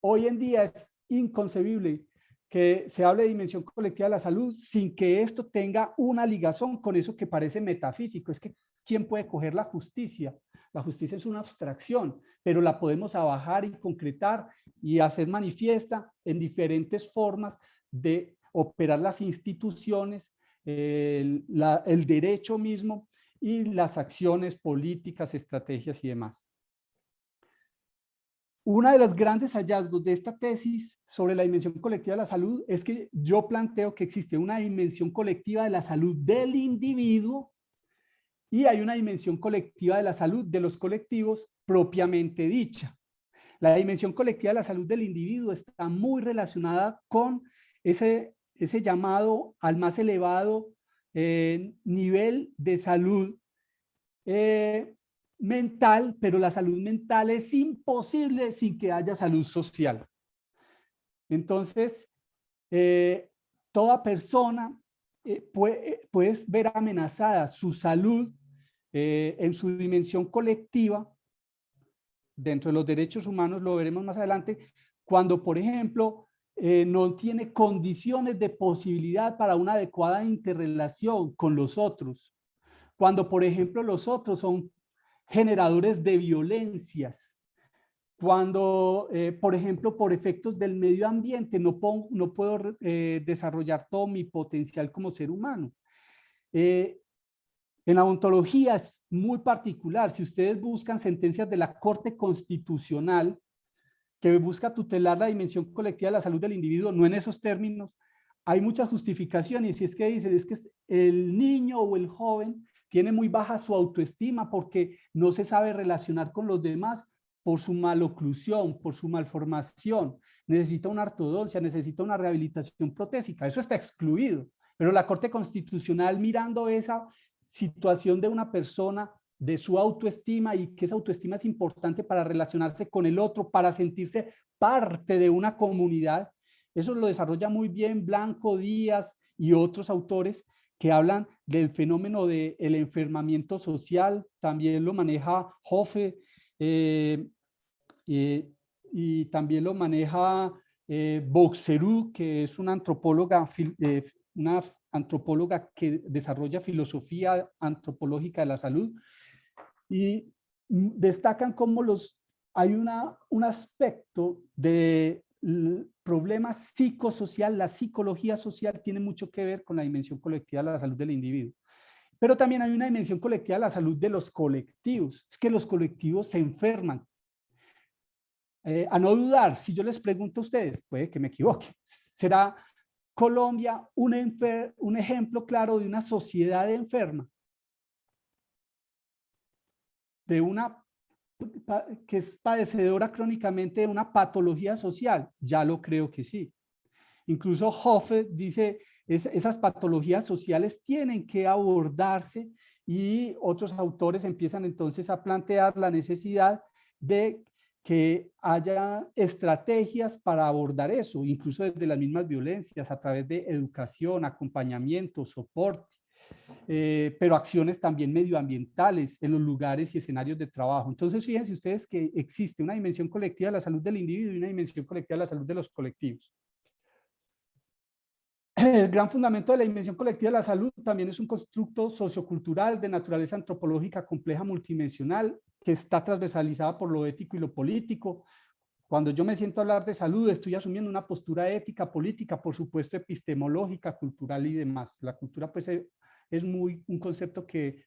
hoy en día es inconcebible que se hable de dimensión colectiva de la salud sin que esto tenga una ligazón con eso que parece metafísico. Es que ¿quién puede coger la justicia? La justicia es una abstracción, pero la podemos abajar y concretar y hacer manifiesta en diferentes formas de operar las instituciones, el derecho mismo y las acciones políticas, estrategias y demás. Uno de los grandes hallazgos de esta tesis sobre la dimensión colectiva de la salud es que yo planteo que existe una dimensión colectiva de la salud del individuo y hay una dimensión colectiva de la salud de los colectivos propiamente dicha. La dimensión colectiva de la salud del individuo está muy relacionada con ese llamado al más elevado nivel de salud mental, pero la salud mental es imposible sin que haya salud social. Entonces, toda persona puede ver amenazada su salud en su dimensión colectiva. Dentro de los derechos humanos, lo veremos más adelante, cuando, por ejemplo, no tiene condiciones de posibilidad para una adecuada interrelación con los otros. Cuando, por ejemplo, los otros son generadores de violencias. Cuando, por ejemplo, por efectos del medio ambiente, no puedo desarrollar todo mi potencial como ser humano. En la ontología es muy particular. Si ustedes buscan sentencias de la Corte Constitucional que busca tutelar la dimensión colectiva de la salud del individuo, no en esos términos, hay muchas justificaciones. Y es que dicen, es que el niño o el joven tiene muy baja su autoestima porque no se sabe relacionar con los demás por su maloclusión, por su malformación. Necesita una ortodoncia, necesita una rehabilitación protésica. Eso está excluido. Pero la Corte Constitucional, mirando esa situación de una persona, de su autoestima, y que esa autoestima es importante para relacionarse con el otro, para sentirse parte de una comunidad. Eso lo desarrolla muy bien Blanco, Díaz y otros autores que hablan del fenómeno del enfermamiento social. También lo maneja Hoffe y también lo maneja Boxerud, que es una antropóloga que desarrolla filosofía antropológica de la salud, y destacan cómo hay un aspecto de problema psicosocial. La psicología social tiene mucho que ver con la dimensión colectiva de la salud del individuo. Pero también hay una dimensión colectiva de la salud de los colectivos. Es que los colectivos se enferman. A no dudar, si yo les pregunto a ustedes, puede que me equivoque, ¿será Colombia un ejemplo claro de una sociedad enferma? De una que es padecedora crónicamente de una patología social. Ya lo creo que sí. Incluso Hoffe dice, esas patologías sociales tienen que abordarse, y otros autores empiezan entonces a plantear la necesidad de que haya estrategias para abordar eso, incluso desde las mismas violencias, a través de educación, acompañamiento, soporte. Pero acciones también medioambientales en los lugares y escenarios de trabajo. Entonces, fíjense ustedes que existe una dimensión colectiva de la salud del individuo y una dimensión colectiva de la salud de los colectivos. El gran fundamento de la dimensión colectiva de la salud también es un constructo sociocultural de naturaleza antropológica compleja multidimensional que está transversalizada por lo ético y lo político. Cuando yo me siento a hablar de salud, estoy asumiendo una postura ética, política, por supuesto epistemológica, cultural y demás. La cultura pues es un concepto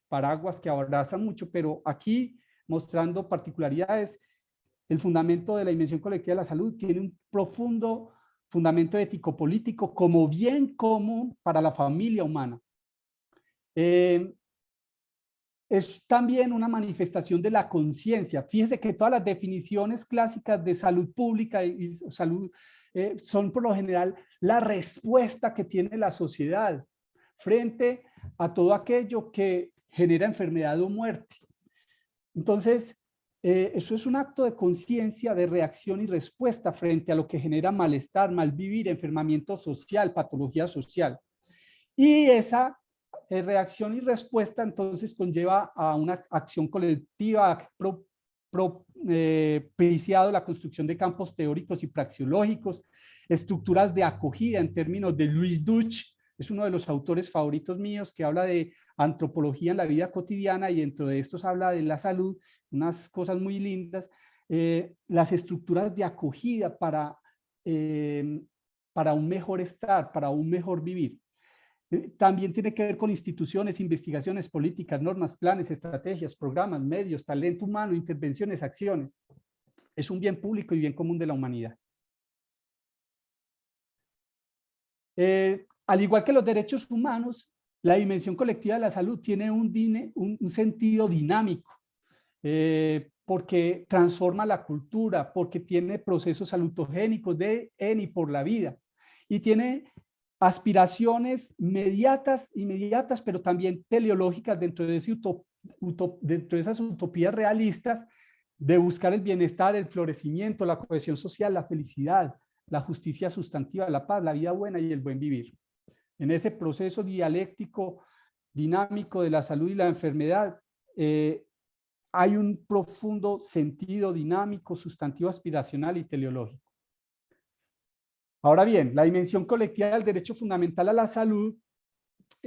paraguas que abraza mucho, pero aquí mostrando particularidades, el fundamento de la dimensión colectiva de la salud tiene un profundo fundamento ético-político como bien común para la familia humana. Es también una manifestación de la conciencia. Fíjense que todas las definiciones clásicas de salud pública y salud son por lo general la respuesta que tiene la sociedad frente a todo aquello que genera enfermedad o muerte. Entonces, eso es un acto de conciencia, de reacción y respuesta frente a lo que genera malestar, malvivir, enfermamiento social, patología social. Y esa reacción y respuesta entonces conlleva a una acción colectiva propiciado la construcción de campos teóricos y praxeológicos, estructuras de acogida en términos de Louis Deutsch, es uno de los autores favoritos míos que habla de antropología en la vida cotidiana y dentro de estos habla de la salud, unas cosas muy lindas, las estructuras de acogida para un mejor estar, para un mejor vivir. También tiene que ver con instituciones, investigaciones, políticas, normas, planes, estrategias, programas, medios, talento humano, intervenciones, acciones. Es un bien público y bien común de la humanidad. Al igual que los derechos humanos, la dimensión colectiva de la salud tiene un sentido dinámico, porque transforma la cultura, porque tiene procesos salutogénicos de en y por la vida, y tiene aspiraciones inmediatas, pero también teleológicas dentro de esas utopías realistas de buscar el bienestar, el florecimiento, la cohesión social, la felicidad, la justicia sustantiva, la paz, la vida buena y el buen vivir. En ese proceso dialéctico, dinámico de la salud y la enfermedad, hay un profundo sentido dinámico, sustantivo, aspiracional y teleológico. Ahora bien, la dimensión colectiva del derecho fundamental a la salud,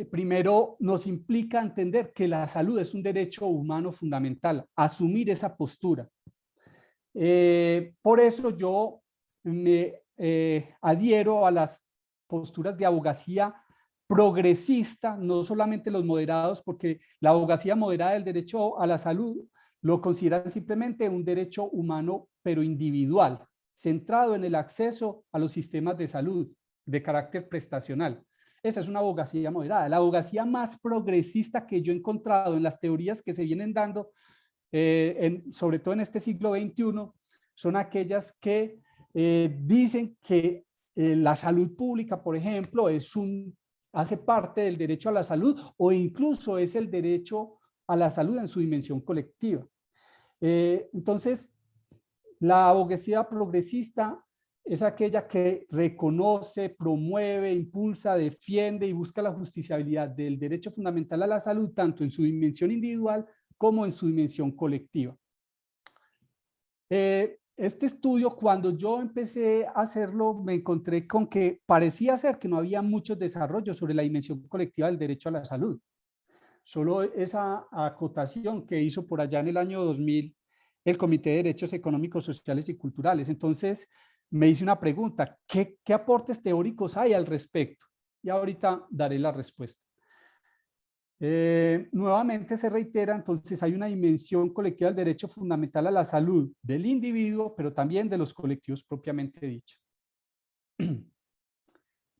primero nos implica entender que la salud es un derecho humano fundamental, asumir esa postura. Por eso yo me adhiero a las posturas de abogacía progresista, no solamente los moderados, porque la abogacía moderada del derecho a la salud lo consideran simplemente un derecho humano, pero individual, centrado en el acceso a los sistemas de salud de carácter prestacional. Esa es una abogacía moderada. La abogacía más progresista que yo he encontrado en las teorías que se vienen dando, sobre todo en este siglo XXI, son aquellas que dicen que la salud pública, por ejemplo, hace parte del derecho a la salud o incluso es el derecho a la salud en su dimensión colectiva. Entonces, la abogacía progresista es aquella que reconoce, promueve, impulsa, defiende y busca la justiciabilidad del derecho fundamental a la salud, tanto en su dimensión individual como en su dimensión colectiva. Este estudio, cuando yo empecé a hacerlo, me encontré con que parecía ser que no había muchos desarrollos sobre la dimensión colectiva del derecho a la salud. Solo esa acotación que hizo por allá en el año 2000 el Comité de Derechos Económicos, Sociales y Culturales. Entonces me hice una pregunta, ¿qué aportes teóricos hay al respecto? Y ahorita daré la respuesta. Nuevamente se reitera, entonces hay una dimensión colectiva del derecho fundamental a la salud del individuo, pero también de los colectivos propiamente dicho.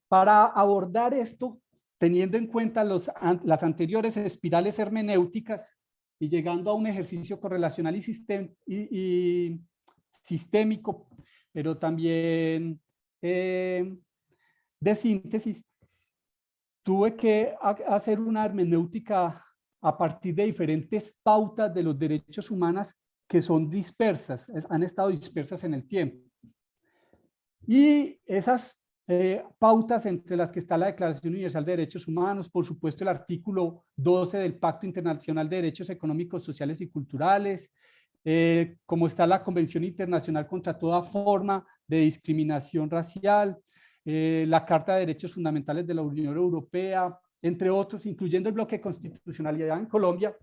Para abordar esto, teniendo en cuenta las anteriores espirales hermenéuticas y llegando a un ejercicio correlacional y sistémico, pero también de síntesis, tuve que hacer una hermenéutica a partir de diferentes pautas de los derechos humanos que son dispersas, han estado dispersas en el tiempo. Y esas pautas entre las que está la Declaración Universal de Derechos Humanos, por supuesto el artículo 12 del Pacto Internacional de Derechos Económicos, Sociales y Culturales, como está la Convención Internacional contra toda forma de discriminación racial, la Carta de Derechos Fundamentales de la Unión Europea, entre otros, incluyendo el bloque de constitucionalidad en Colombia,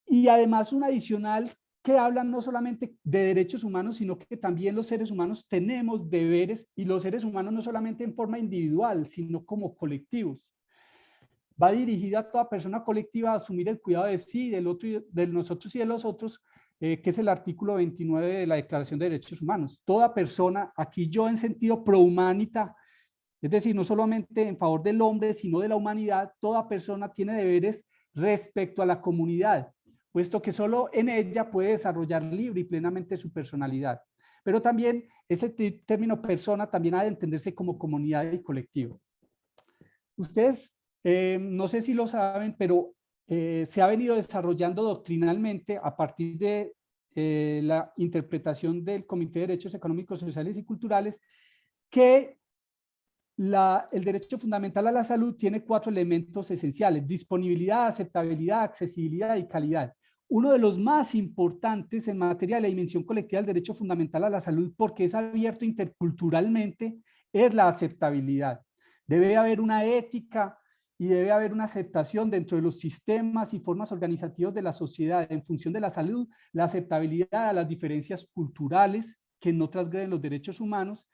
y además un adicional que hablan no solamente de derechos humanos, sino que también los seres humanos tenemos deberes, y los seres humanos no solamente en forma individual, sino como colectivos. Va dirigida a toda persona colectiva a asumir el cuidado de sí, del otro, de nosotros y de los otros, que es el artículo 29 de la Declaración de Derechos Humanos. Toda persona, aquí yo en sentido pro humanita, es decir, no solamente en favor del hombre, sino de la humanidad, toda persona tiene deberes respecto a la comunidad, puesto que solo en ella puede desarrollar libre y plenamente su personalidad. Pero también ese término persona también ha de entenderse como comunidad y colectivo. Ustedes, no sé si lo saben, pero se ha venido desarrollando doctrinalmente a partir de la interpretación del Comité de Derechos Económicos, Sociales y Culturales, que el derecho fundamental a la salud tiene 4 elementos esenciales: disponibilidad, aceptabilidad, accesibilidad y calidad. Uno de los más importantes en materia de la dimensión colectiva del derecho fundamental a la salud, porque es abierto interculturalmente, es la aceptabilidad. Debe haber una ética y debe haber una aceptación dentro de los sistemas y formas organizativas de la sociedad en función de la salud, la aceptabilidad a las diferencias culturales que no transgreden los derechos humanos,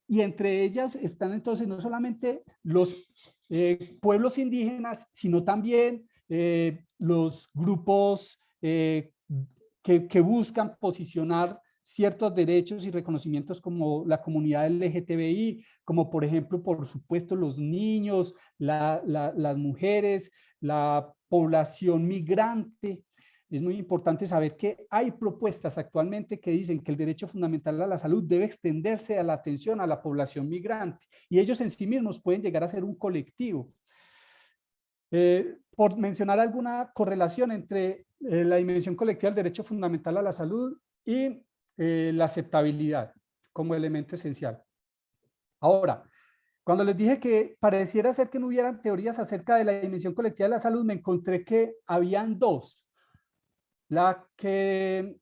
y entre ellas están entonces no solamente los pueblos indígenas, sino también los grupos que buscan posicionar ciertos derechos y reconocimientos como la comunidad LGTBI, como por ejemplo, por supuesto, los niños, las mujeres, la población migrante. Es muy importante saber que hay propuestas actualmente que dicen que el derecho fundamental a la salud debe extenderse a la atención a la población migrante, y ellos en sí mismos pueden llegar a ser un colectivo. Por mencionar alguna correlación entre la dimensión colectiva del derecho fundamental a la salud y la aceptabilidad como elemento esencial. Ahora, cuando les dije que pareciera ser que no hubieran teorías acerca de la dimensión colectiva de la salud, me encontré que habían 2. La que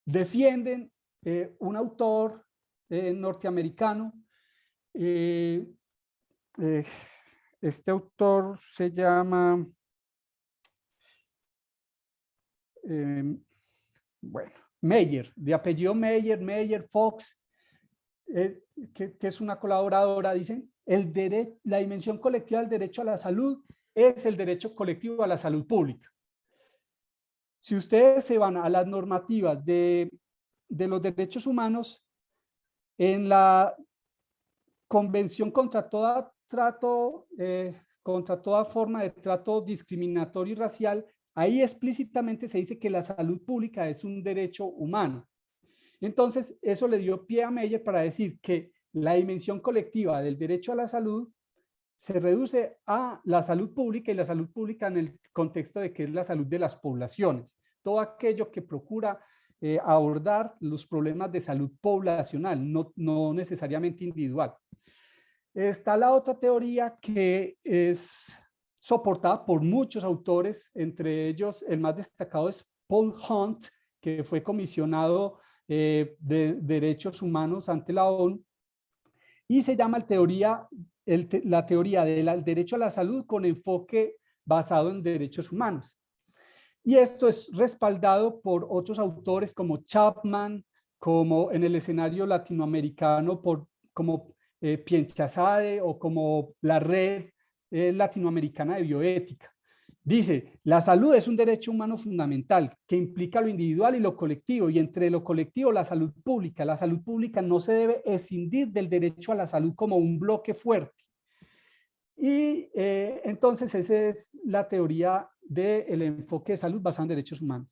defienden un autor norteamericano. Este autor se llama, bueno, Meyer, de apellido Meyer, Fox, que es una colaboradora. Dicen, la dimensión colectiva del derecho a la salud es el derecho colectivo a la salud pública. Si ustedes se van a las normativas de los derechos humanos, en la Convención contra contra toda forma de trato discriminatorio y racial, ahí explícitamente se dice que la salud pública es un derecho humano. Entonces, eso le dio pie a Meyer para decir que la dimensión colectiva del derecho a la salud se reduce a la salud pública, y la salud pública en el contexto de que es la salud de las poblaciones, todo aquello que procura abordar los problemas de salud poblacional, no necesariamente individual. Está la otra teoría que es soportada por muchos autores, entre ellos el más destacado es Paul Hunt, que fue comisionado de derechos humanos ante la ONU, y se llama la teoría del derecho a la salud con enfoque basado en derechos humanos. Y esto es respaldado por otros autores como Chapman, como en el escenario latinoamericano como Pienchazade, o como la Red Latinoamericana de Bioética. Dice, la salud es un derecho humano fundamental que implica lo individual y lo colectivo, y entre lo colectivo la salud pública. La salud pública no se debe escindir del derecho a la salud como un bloque fuerte. Y entonces esa es la teoría del enfoque de salud basado en derechos humanos.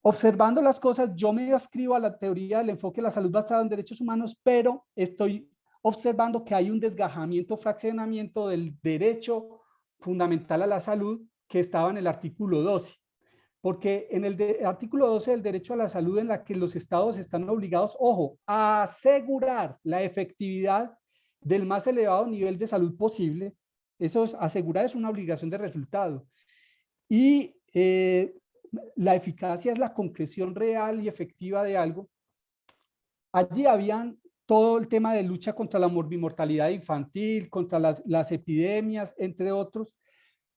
Observando las cosas, yo me adscribo a la teoría del enfoque de la salud basada en derechos humanos, pero estoy observando que hay un desgajamiento, fraccionamiento del derecho fundamental a la salud que estaba en el artículo 12. Porque en el artículo 12 del derecho a la salud, en la que los estados están obligados, ojo, a asegurar la efectividad del más elevado nivel de salud posible. Eso es, asegurar es una obligación de resultado. Y la eficacia es la concreción real y efectiva de algo. Allí habían todo el tema de lucha contra la morbimortalidad infantil, contra las epidemias, entre otros,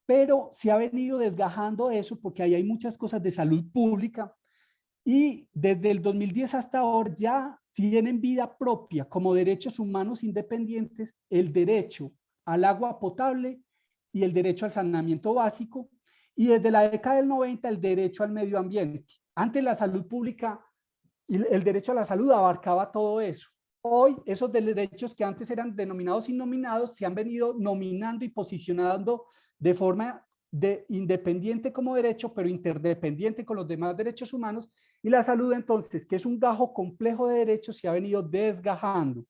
pero se ha venido desgajando eso porque ahí hay muchas cosas de salud pública, y desde el 2010 hasta ahora ya tienen vida propia como derechos humanos independientes el derecho al agua potable y el derecho al saneamiento básico, y desde la década del 90 el derecho al medio ambiente. Antes la salud pública y el derecho a la salud abarcaba todo eso. Hoy esos derechos que antes eran denominados innominados se han venido nominando y posicionando de forma independiente como derecho, pero interdependiente con los demás derechos humanos, y la salud entonces, que es un gajo complejo de derechos, se ha venido desgajando.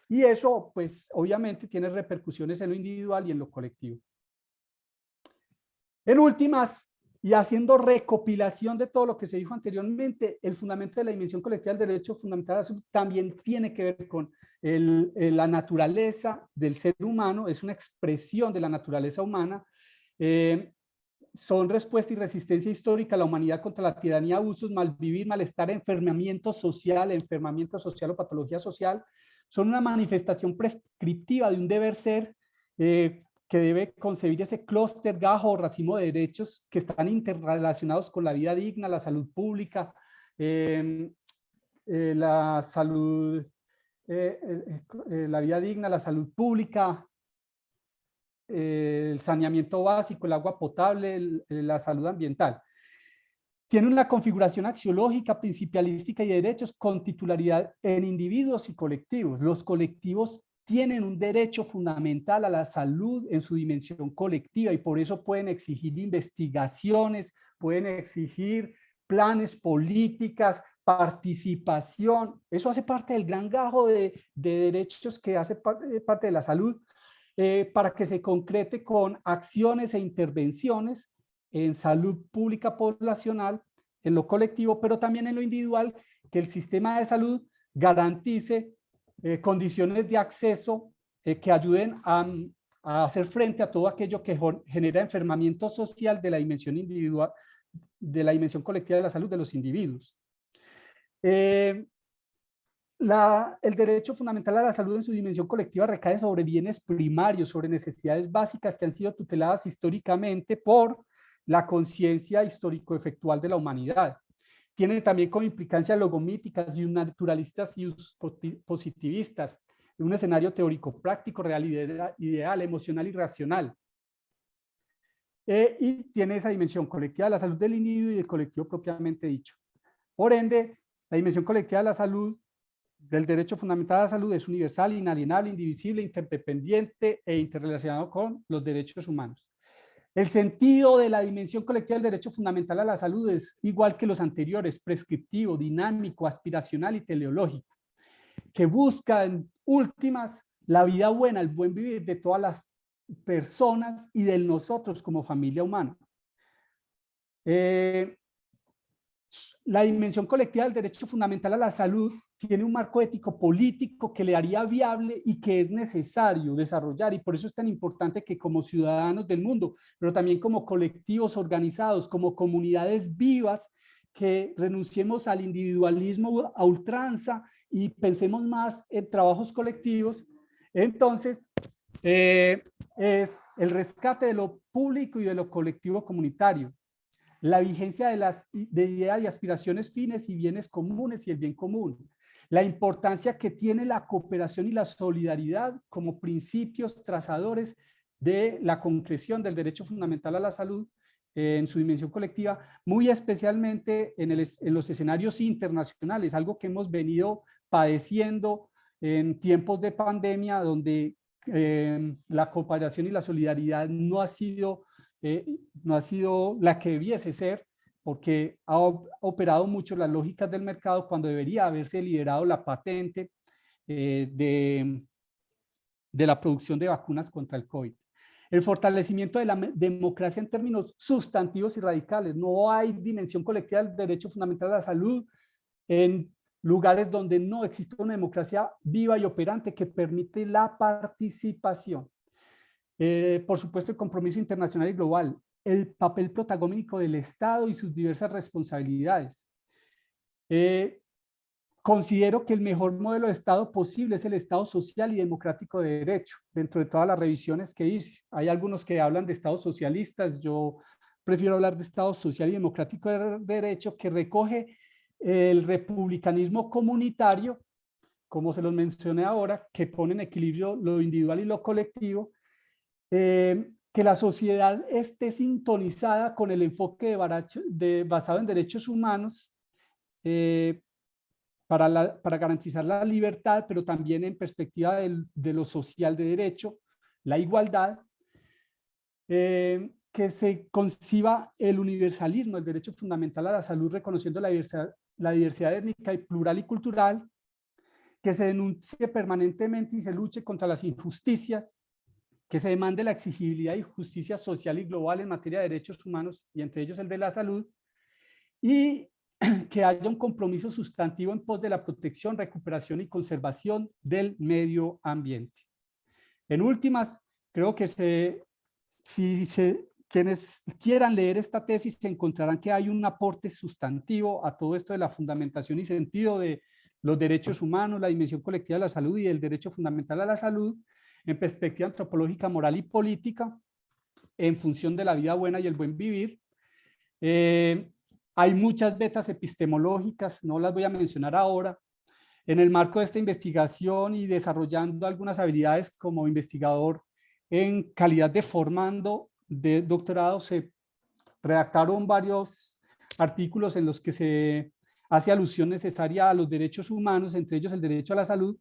Y eso, pues, obviamente tiene repercusiones en lo individual y en lo colectivo. En últimas, y haciendo recopilación de todo lo que se dijo anteriormente, el fundamento de la dimensión colectiva del derecho fundamental a la salud también tiene que ver con la naturaleza del ser humano, es una expresión de la naturaleza humana, son respuesta y resistencia histórica a la humanidad contra la tiranía, abusos, malvivir, malestar, enfermamiento social o patología social, son una manifestación prescriptiva de un deber ser que debe concebir ese clúster, gajo o racimo de derechos que están interrelacionados con la vida digna, la salud pública, la salud, la vida digna, la salud pública, el saneamiento básico, el agua potable, la salud ambiental. Tiene una configuración axiológica, principialística y de derechos con titularidad en individuos y colectivos. Los colectivos tienen un derecho fundamental a la salud en su dimensión colectiva y por eso pueden exigir investigaciones, pueden exigir planes, políticas, participación. Eso hace parte del gran gajo de derechos que hace parte de la salud, para que se concrete con acciones e intervenciones en salud pública poblacional, en lo colectivo, pero también en lo individual, que el sistema de salud garantice condiciones de acceso que ayuden a hacer frente a todo aquello que genera enfermamiento social de la dimensión individual, de la dimensión colectiva de la salud de los individuos. El derecho fundamental a la salud en su dimensión colectiva recae sobre bienes primarios, sobre necesidades básicas que han sido tuteladas históricamente por la conciencia histórico-efectual de la humanidad. Tiene también como implicancias logomíticas y naturalistas y positivistas, un escenario teórico, práctico, real, ideal, emocional y racional. Y tiene esa dimensión colectiva de la salud del individuo y del colectivo propiamente dicho. Por ende, la dimensión colectiva de la salud del derecho fundamental a la salud es universal, inalienable, indivisible, interdependiente e interrelacionado con los derechos humanos. El sentido de la dimensión colectiva del derecho fundamental a la salud es igual que los anteriores, prescriptivo, dinámico, aspiracional y teleológico, que busca en últimas la vida buena, el buen vivir de todas las personas y de nosotros como familia humana. La dimensión colectiva del derecho fundamental a la salud tiene un marco ético político que le haría viable y que es necesario desarrollar, y por eso es tan importante que como ciudadanos del mundo, pero también como colectivos organizados, como comunidades vivas, que renunciemos al individualismo a ultranza y pensemos más en trabajos colectivos. Entonces, es el rescate de lo público y de lo colectivo comunitario, la vigencia de ideas y aspiraciones fines y bienes comunes y el bien común, la importancia que tiene la cooperación y la solidaridad como principios trazadores de la concreción del derecho fundamental a la salud en su dimensión colectiva, muy especialmente en los escenarios internacionales, algo que hemos venido padeciendo en tiempos de pandemia, donde la cooperación y la solidaridad no ha sido la que debiese ser, porque ha operado mucho las lógicas del mercado cuando debería haberse liberado la patente de la producción de vacunas contra el COVID. El fortalecimiento de la democracia en términos sustantivos y radicales. No hay dimensión colectiva del derecho fundamental a la salud en lugares donde no existe una democracia viva y operante que permite la participación. Por supuesto, el compromiso internacional y global, el papel protagónico del Estado y sus diversas responsabilidades. Considero que el mejor modelo de Estado posible es el Estado social y democrático de derecho, dentro de todas las revisiones que hice. Hay algunos que hablan de Estados socialistas, yo prefiero hablar de Estado social y democrático de derecho, que recoge el republicanismo comunitario, como se los mencioné ahora, que pone en equilibrio lo individual y lo colectivo, que la sociedad esté sintonizada con el enfoque basado en derechos humanos para garantizar la libertad, pero también en perspectiva de lo social de derecho, la igualdad, que se conciba el universalismo, el derecho fundamental a la salud, reconociendo la diversidad étnica y plural y cultural, que se denuncie permanentemente y se luche contra las injusticias, que se demande la exigibilidad y justicia social y global en materia de derechos humanos, y entre ellos el de la salud, y que haya un compromiso sustantivo en pos de la protección, recuperación y conservación del medio ambiente. En últimas, creo que quienes quieran leer esta tesis se encontrarán que hay un aporte sustantivo a todo esto de la fundamentación y sentido de los derechos humanos, la dimensión colectiva de la salud y el derecho fundamental a la salud en perspectiva antropológica, moral y política en función de la vida buena y el buen vivir. Hay muchas vetas epistemológicas, no las voy a mencionar ahora. En el marco de esta investigación y desarrollando algunas habilidades como investigador en calidad de formando de doctorado, se redactaron varios artículos en los que se hace alusión necesaria a los derechos humanos, entre ellos el derecho a la salud.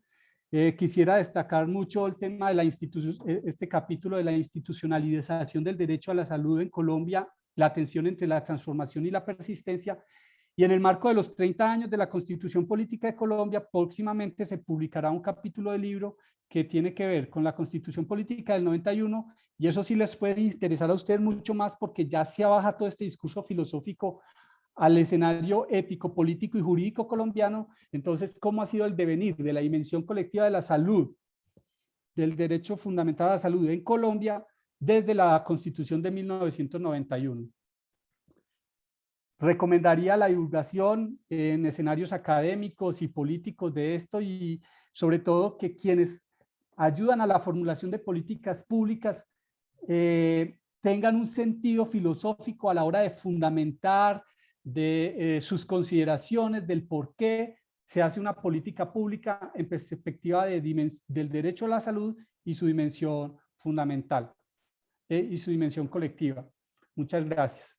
Quisiera destacar mucho el tema de este capítulo de la institucionalización del derecho a la salud en Colombia, la tensión entre la transformación y la persistencia. Y en el marco de los 30 años de la Constitución Política de Colombia, próximamente se publicará un capítulo del libro que tiene que ver con la Constitución Política del 91, y eso sí les puede interesar a ustedes mucho más porque ya se abaja todo este discurso filosófico al escenario ético, político y jurídico colombiano. Entonces, ¿cómo ha sido el devenir de la dimensión colectiva de la salud, del derecho fundamental a la salud en Colombia desde la Constitución de 1991? Recomendaría la divulgación en escenarios académicos y políticos de esto, y sobre todo que quienes ayudan a la formulación de políticas públicas tengan un sentido filosófico a la hora de fundamentar de sus consideraciones del por qué se hace una política pública en perspectiva del derecho a la salud y su dimensión fundamental y su dimensión colectiva. Muchas gracias.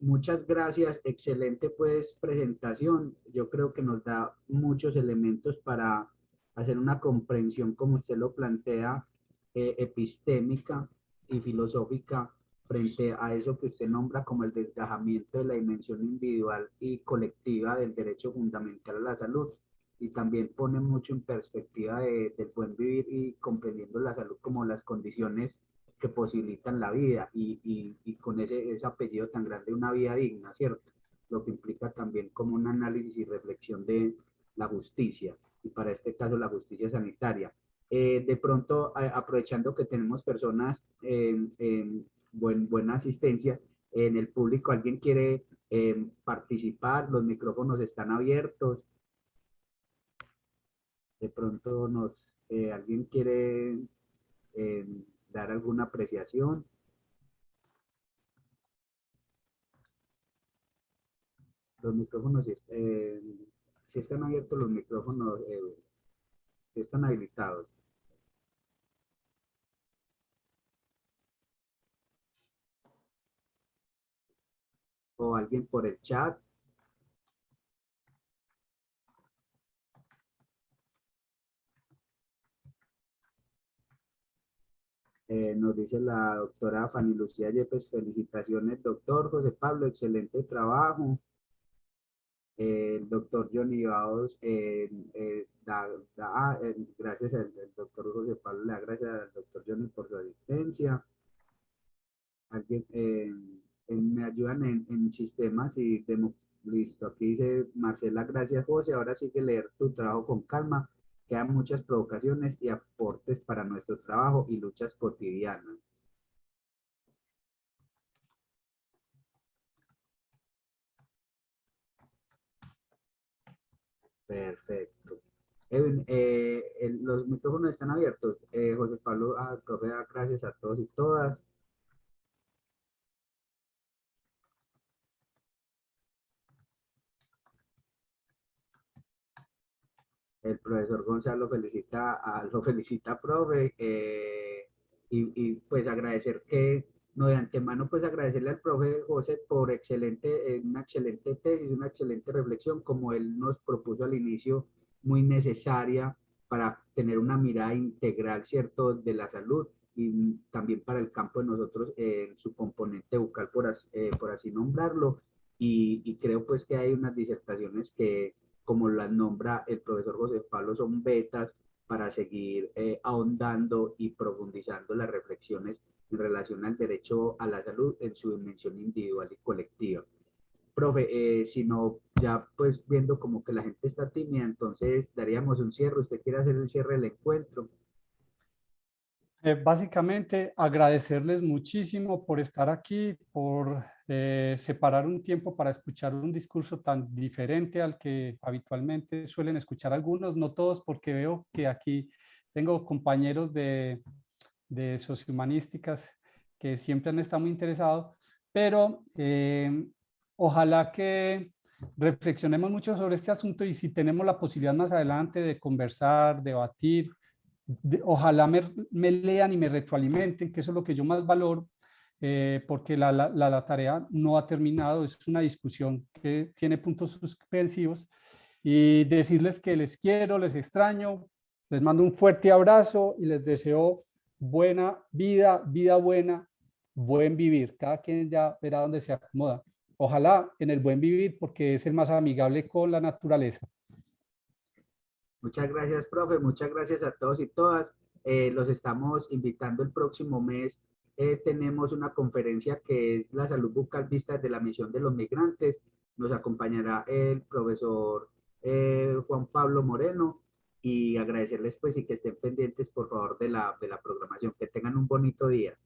Muchas gracias, excelente pues presentación. Yo creo que nos da muchos elementos para hacer una comprensión, como usted lo plantea, epistémica y filosófica frente a eso que usted nombra como el desgajamiento de la dimensión individual y colectiva del derecho fundamental a la salud. Y también pone mucho en perspectiva del buen vivir y comprendiendo la salud como las condiciones que posibilitan la vida y con ese apellido tan grande, una vida digna, ¿cierto? Lo que implica también como un análisis y reflexión de la justicia, y para este caso la justicia sanitaria. De pronto, aprovechando que tenemos personas en buena asistencia en el público, ¿alguien quiere participar? Los micrófonos están abiertos. De pronto alguien quiere eh, dar alguna apreciación. Los micrófonos, si están abiertos los micrófonos, si están habilitados. O alguien por el chat. Nos dice la doctora Fanny Lucía Yepes, felicitaciones, doctor José Pablo, excelente trabajo. El doctor Johnny Baos, gracias al doctor José Pablo, le da gracias al doctor Johnny por su asistencia. Alguien, me ayudan en sistemas y listo. Aquí dice Marcela, gracias José. Ahora sí que leer tu trabajo con calma. Quedan muchas provocaciones y aportes para nuestro trabajo y luchas cotidianas. Perfecto. Edwin, los micrófonos están abiertos. José Pablo, profe, gracias a todos y todas. El profesor Gonzalo lo felicita, profe, pues agradecer que, no de antemano, pues agradecerle al profe José por una excelente tesis, una excelente reflexión, como él nos propuso al inicio, muy necesaria para tener una mirada integral, ¿cierto?, de la salud y también para el campo de nosotros, su componente bucal, por así nombrarlo, y creo pues que hay unas disertaciones que como las nombra el profesor José Pablo, son betas para seguir ahondando y profundizando las reflexiones en relación al derecho a la salud en su dimensión individual y colectiva. Profe, si no, ya pues viendo como que la gente está tímida, entonces daríamos un cierre. ¿Usted quiere hacer el cierre del encuentro? Básicamente, agradecerles muchísimo por estar aquí, por separar un tiempo para escuchar un discurso tan diferente al que habitualmente suelen escuchar algunos, no todos, porque veo que aquí tengo compañeros de sociohumanísticas que siempre han estado muy interesados, pero ojalá que reflexionemos mucho sobre este asunto y si tenemos la posibilidad más adelante de conversar, debatir, ojalá me lean y me retroalimenten, que eso es lo que yo más valoro, porque la tarea no ha terminado, es una discusión que tiene puntos suspensivos y decirles que les quiero, les extraño, les mando un fuerte abrazo y les deseo buena vida, vida buena, buen vivir. Cada quien ya verá dónde se acomoda. Ojalá en el buen vivir porque es el más amigable con la naturaleza. Muchas gracias, profe. Muchas gracias a todos y todas. Los estamos invitando el próximo mes. Tenemos una conferencia que es la salud bucal vista desde la misión de los migrantes. Nos acompañará el profesor Juan Pablo Moreno y agradecerles pues y que estén pendientes por favor de la programación. Que tengan un bonito día.